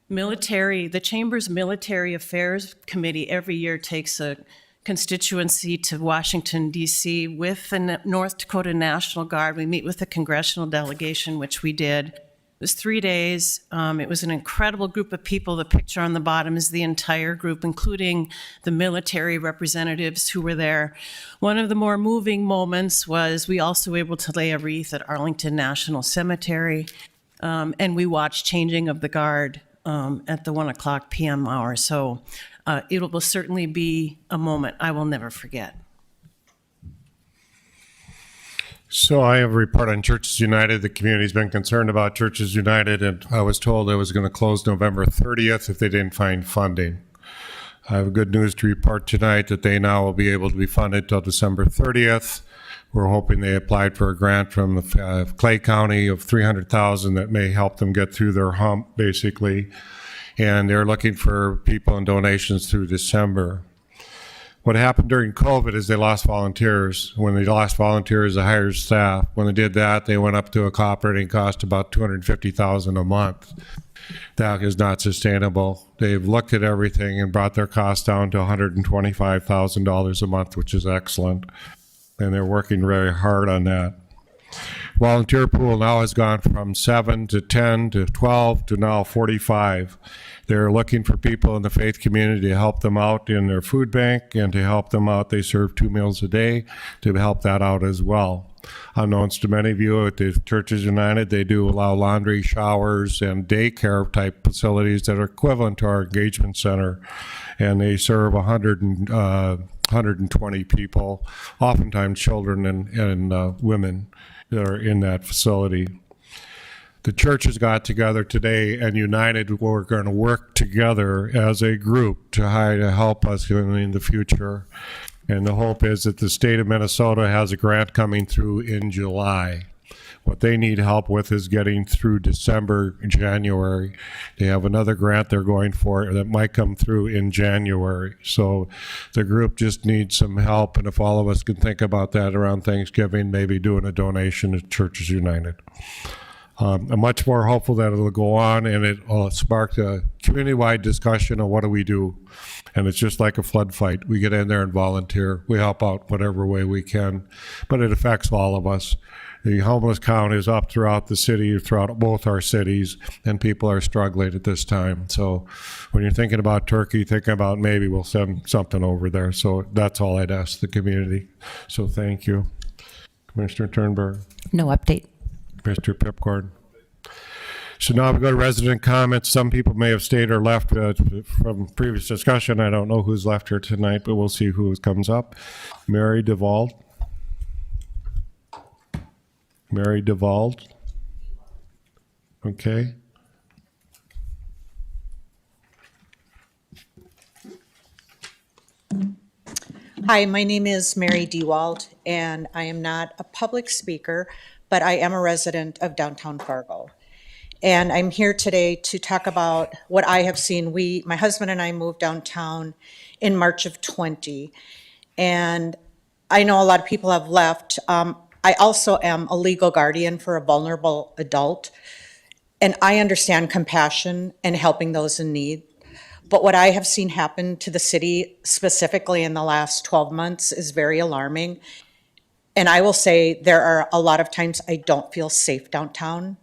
the Chamber's Military Affairs Committee every year takes a constituency to Washington, D.C. with the North Dakota National Guard. We meet with the congressional delegation, which we did. It was 3 days. It was an incredible group of people. The picture on the bottom is the entire group, including the military representatives who were there. One of the more moving moments was we also were able to lay a wreath at Arlington National Cemetery, and we watched changing of the guard at the 1:00 p.m. hour. So it will certainly be a moment I will never forget. So I have a report on Churches United. The community's been concerned about Churches United, and I was told it was going to close November 30th if they didn't find funding. I have good news to report tonight that they now will be able to be funded till December 30th. We're hoping they applied for a grant from Clay County of $300,000 that may help them get through their hump, basically. And they're looking for people and donations through December. What happened during COVID is they lost volunteers. When they lost volunteers, they hired staff. When they did that, they went up to a operating cost of about $250,000 a month. That is not sustainable. They've looked at everything and brought their costs down to $125,000 a month, which is excellent. And they're working very hard on that. Volunteer pool now has gone from 7 to 10 to 12 to now 45. They're looking for people in the faith community to help them out in their food bank and to help them out. They serve 2 meals a day to help that out as well. Unknowns to many of you at the Churches United, they do allow laundry, showers, and daycare type facilities that are equivalent to our engagement center. And they serve 120 people, oftentimes children and women that are in that facility. The churches got together today and united. We're going to work together as a group to help us in the future. And the hope is that the state of Minnesota has a grant coming through in July. What they need help with is getting through December, January. They have another grant they're going for that might come through in January. So the group just needs some help. And if all of us can think about that around Thanksgiving, maybe doing a donation to Churches United. I'm much more hopeful that it'll go on and it will spark a community-wide discussion of what do we do. And it's just like a flood fight. We get in there and volunteer. We help out whatever way we can, but it affects all of us. The homeless count is up throughout the city, throughout both our cities, and people are struggling at this time. So when you're thinking about Turkey, think about maybe we'll send something over there. So that's all I'd ask the community. So thank you. Commissioner Turnberg. No update. Mr. Pipcorn. So now we go to resident comments. Some people may have stayed or left from previous discussion. I don't know who's left here tonight, but we'll see who comes up. Mary DeVald. Mary DeVald. Okay. Hi, my name is Mary DeWald, and I am not a public speaker, but I am a resident of downtown Fargo. And I'm here today to talk about what I have seen. My husband and I moved downtown in March of 20. And I know a lot of people have left. I I also am a legal guardian for a vulnerable adult, and I understand compassion and helping those in need. But what I have seen happen to the city specifically in the last 12 months is very alarming. And I will say there are a lot of times I don't feel safe downtown.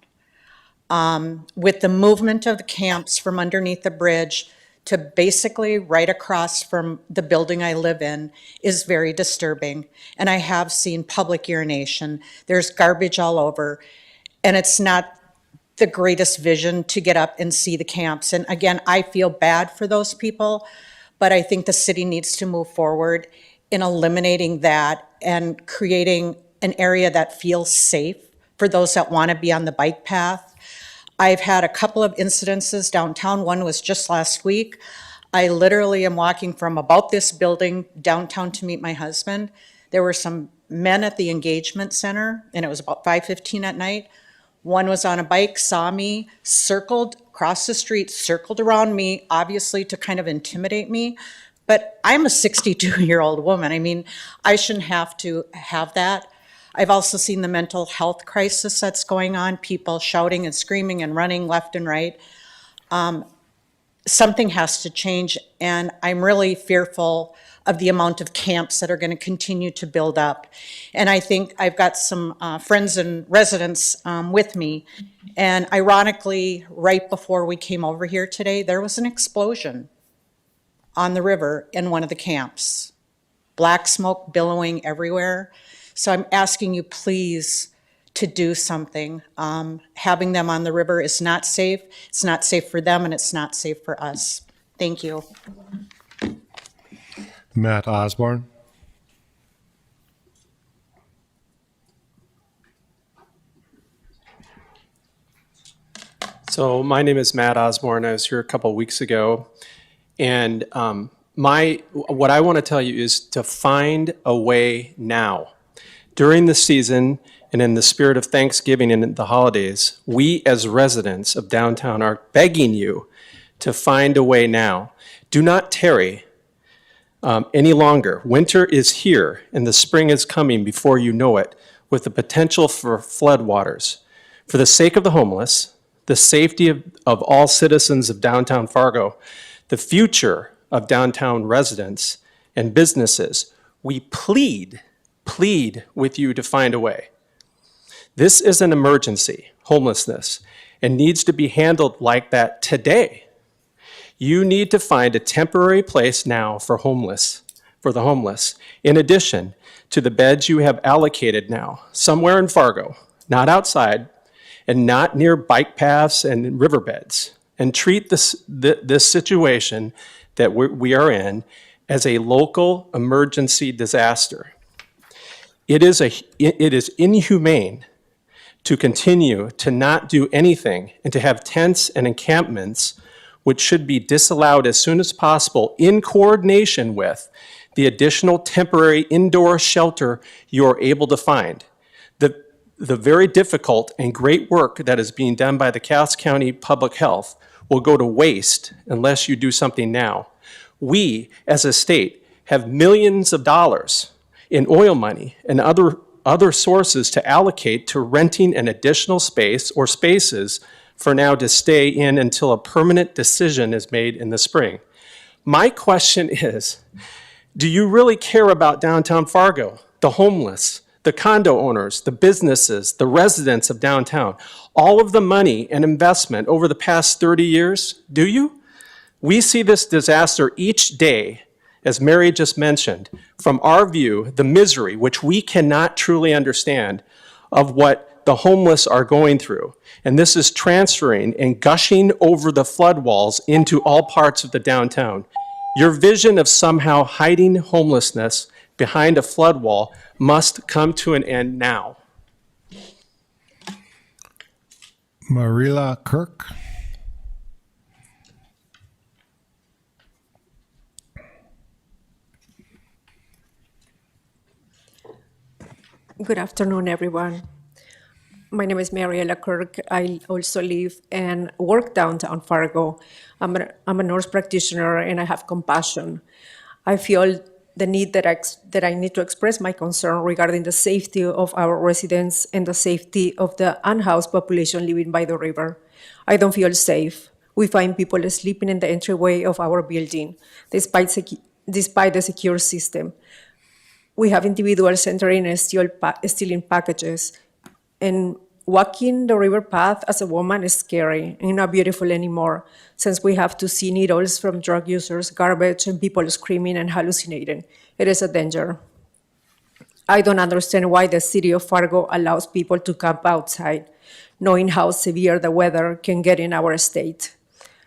With the movement of the camps from underneath the bridge to basically right across from the building I live in is very disturbing. And I have seen public urination. There's garbage all over. And it's not the greatest vision to get up and see the camps. And again, I feel bad for those people, but I think the city needs to move forward in eliminating that and creating an area that feels safe for those that want to be on the bike path. I've had a couple of incidences downtown. One was just last week. I literally am walking from about this building downtown to meet my husband. There were some men at the engagement center, and it was about 5:15 at night. One was on a bike, saw me, circled across the street, circled around me, obviously to kind of intimidate me. But I'm a 62-year-old woman. I mean, I shouldn't have to have that. I've also seen the mental health crisis that's going on, people shouting and screaming and running left and right. Something has to change, and I'm really fearful of the amount of camps that are going to continue to build up. And I think I've got some friends and residents with me, and ironically, right before we came over here today, there was an explosion on the river in one of the camps. Black smoke billowing everywhere. So I'm asking you please to do something. Having them on the river is not safe. It's not safe for them, and it's not safe for us. Thank you. Matt Osborne. So my name is Matt Osborne. I was here a couple of weeks ago, and what I want to tell you is to find a way now. During the season and in the spirit of Thanksgiving and the holidays, we as residents of downtown are begging you to find a way now. Do not tarry any longer. Winter is here and the spring is coming before you know it, with the potential for floodwaters. For the sake of the homeless, the safety of all citizens of downtown Fargo, the future of downtown residents and businesses, we plead with you to find a way. This is an emergency, homelessness, and needs to be handled like that today. You need to find a temporary place now for the homeless, in addition to the beds you have allocated now, somewhere in Fargo, not outside, and not near bike paths and riverbeds, and treat this situation that we are in as a local emergency disaster. It is inhumane to continue to not do anything and to have tents and encampments, which should be disallowed as soon as possible in coordination with the additional temporary indoor shelter you are able to find. The very difficult and great work that is being done by the Cass County Public Health will go to waste unless you do something now. We, as a state, have millions of dollars in oil money and other sources to allocate to renting an additional space or spaces for now to stay in until a permanent decision is made in the spring. My question is, do you really care about downtown Fargo, the homeless, the condo owners, the businesses, the residents of downtown, all of the money and investment over the past 30 years? Do you? We see this disaster each day, as Mary just mentioned, from our view, the misery, which we cannot truly understand, of what the homeless are going through. And this is transferring and gushing over the flood walls into all parts of the downtown. Your vision of somehow hiding homelessness behind a flood wall must come to an end now. Marilla Kirk. Good afternoon, everyone. My name is Mariella Kirk. I also live and work downtown Fargo. I'm a nurse practitioner and I have compassion. I feel the need that I need to express my concern regarding the safety of our residents and the safety of the unhoused population living by the river. I don't feel safe. We find people sleeping in the entryway of our building, despite the secure system. We have individuals entering and stealing packages. And walking the river path as a woman is scary and not beautiful anymore, since we have to see needles from drug users, garbage, and people screaming and hallucinating. It is a danger. I don't understand why the city of Fargo allows people to camp outside, knowing how severe the weather can get in our state.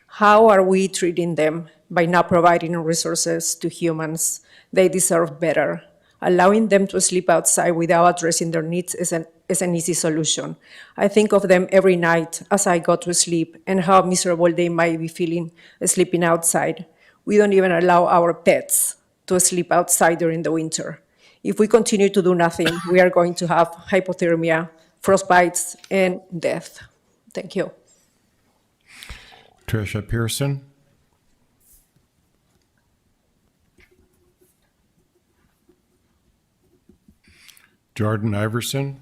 How are we treating them by not providing resources to humans? They deserve better. Allowing them to sleep outside without addressing their needs is an easy solution. I think of them every night as I go to sleep and how miserable they might be feeling sleeping outside. We don't even allow our pets to sleep outside during the winter. If we continue to do nothing, we are going to have hypothermia, frostbites, and death. Thank you. Tricia Pearson. Jordan Iverson.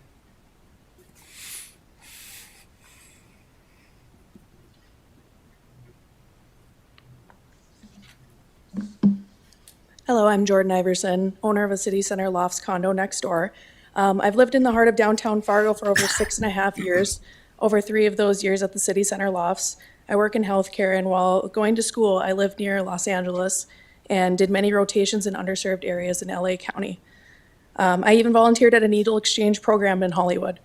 Hello, I'm Jordan Iverson, owner of a City Center Lofts condo next door. I've lived in the heart of downtown Fargo for over 6.5 years, over 3 of those years at the City Center Lofts. I work in healthcare, and while going to school, I lived near Los Angeles and did many rotations in underserved areas in LA County. I even volunteered at a needle exchange program in Hollywood.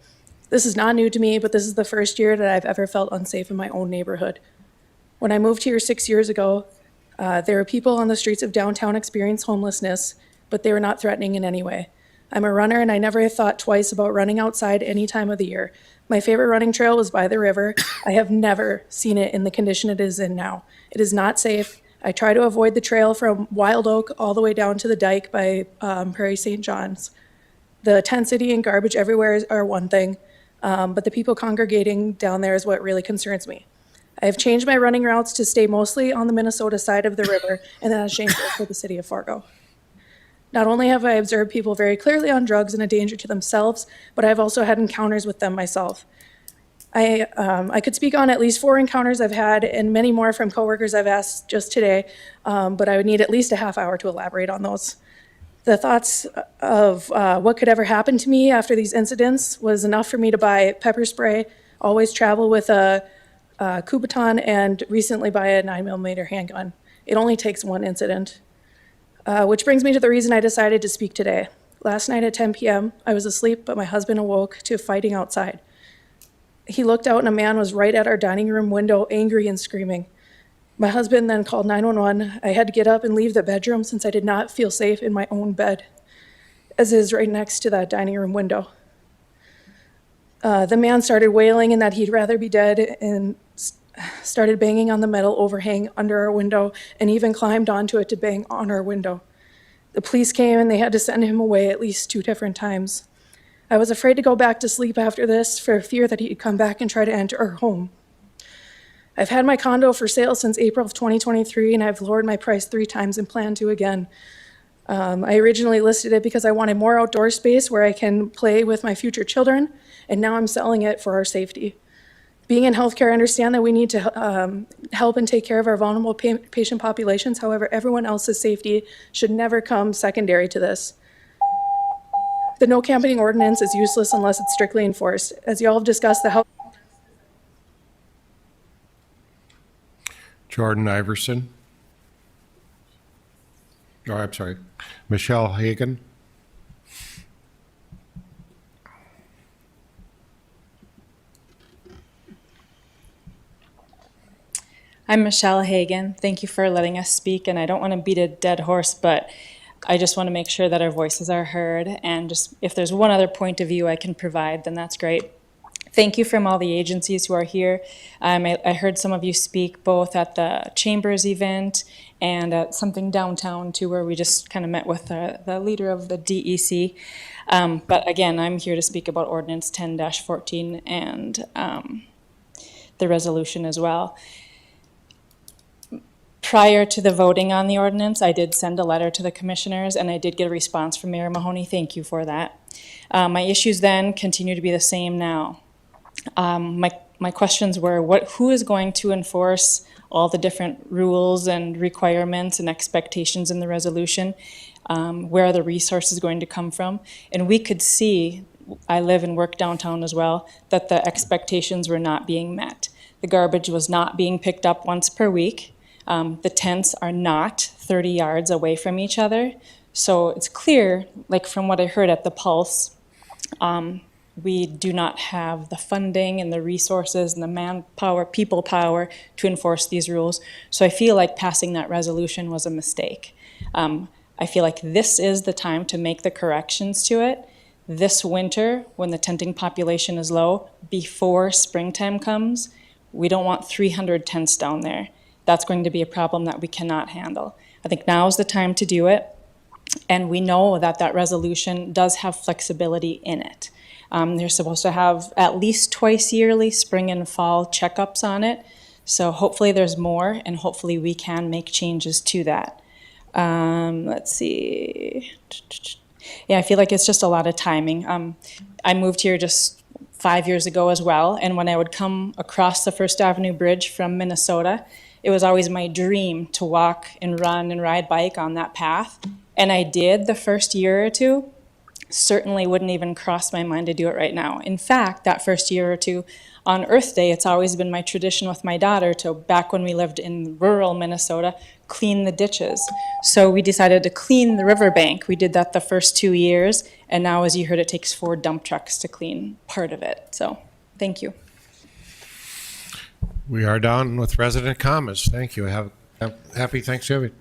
This is not new to me, but this is the first year that I've ever felt unsafe in my own neighborhood. When I moved here 6 years ago, there were people on the streets of downtown experiencing homelessness, but they were not threatening in any way. I'm a runner, and I never thought twice about running outside any time of the year. My favorite running trail was by the river. I have never seen it in the condition it is in now. It is not safe. I try to avoid the trail from Wild Oak all the way down to the dike by Prairie St. John's. The tent city and garbage everywhere are one thing, but the people congregating down there is what really concerns me. I have changed my running routes to stay mostly on the Minnesota side of the river, and that is shameful for the city of Fargo. Not only have I observed people very clearly on drugs and a danger to themselves, but I've also had encounters with them myself. I could speak on at least 4 encounters I've had and many more from coworkers I've asked just today, but I would need at least a half hour to elaborate on those. The thoughts of what could ever happen to me after these incidents was enough for me to buy pepper spray, always travel with a Kubaton, and recently buy a 9mm handgun. It only takes one incident. Which brings me to the reason I decided to speak today. Last night at 10 p.m., I was asleep, but my husband awoke to fighting outside. He looked out and a man was right at our dining room window, angry and screaming. My husband then called 911. I had to get up and leave the bedroom since I did not feel safe in my own bed, as is right next to that dining room window. The man started wailing and that he'd rather be dead and started banging on the metal overhang under our window and even climbed onto it to bang on our window. The police came and they had to send him away at least 2 different times. I was afraid to go back to sleep after this for fear that he'd come back and try to enter our home. I've had my condo for sale since April of 2023, and I've lowered my price 3 times and plan to again. I originally listed it because I wanted more outdoor space where I can play with my future children, and now I'm selling it for our safety. Being in healthcare, I understand that we need to help and take care of our vulnerable patient populations. However, everyone else's safety should never come secondary to this. The no camping ordinance is useless unless it's strictly enforced. As you all have discussed, the health. Jordan Iverson. Oh, I'm sorry. Michelle Hagan. I'm Michelle Hagan. Thank you for letting us speak, and I don't want to beat a dead horse, but I just want to make sure that our voices are heard, and just if there's one other point of view I can provide, then that's great. Thank you from all the agencies who are here. I heard some of you speak both at the Chambers event and at something downtown too, where we just kind of met with the leader of the DEC. But again, I'm here to speak about Ordinance 10-14 and the resolution as well. Prior to the voting on the ordinance, I did send a letter to the commissioners, and I did get a response from Mayor Mahoney. Thank you for that. My issues then continue to be the same now. My questions were, who is going to enforce all the different rules and requirements and expectations in the resolution? Where are the resources going to come from? And we could see, I live and work downtown as well, that the expectations were not being met. The garbage was not being picked up once per week. The tents are not 30 yards away from each other. So it's clear, like from what I heard at the Pulse, we do not have the funding and the resources and the manpower, people power to enforce these rules. So I feel like passing that resolution was a mistake. I feel like this is the time to make the corrections to it. This winter, when the tenting population is low, before springtime comes, we don't want 300 tents down there. That's going to be a problem that we cannot handle. I think now is the time to do it. And we know that that resolution does have flexibility in it. They're supposed to have at least twice yearly spring and fall checkups on it. So hopefully there's more, and hopefully we can make changes to that. Let's see. Yeah, I feel like it's just a lot of timing. I moved here just 5 years ago as well, and when I would come across the First Avenue Bridge from Minnesota, it was always my dream to walk and run and ride bike on that path. And I did the first year or two. Certainly wouldn't even cross my mind to do it right now. In fact, that first year or two, on Earth Day, it's always been my tradition with my daughter to, back when we lived in rural Minnesota, clean the ditches. So we decided to clean the riverbank. We did that the first 2 years, and now, as you heard, it takes 4 dump trucks to clean part of it. So, thank you. We are done with resident comments. Thank you. Have happy Thanksgiving.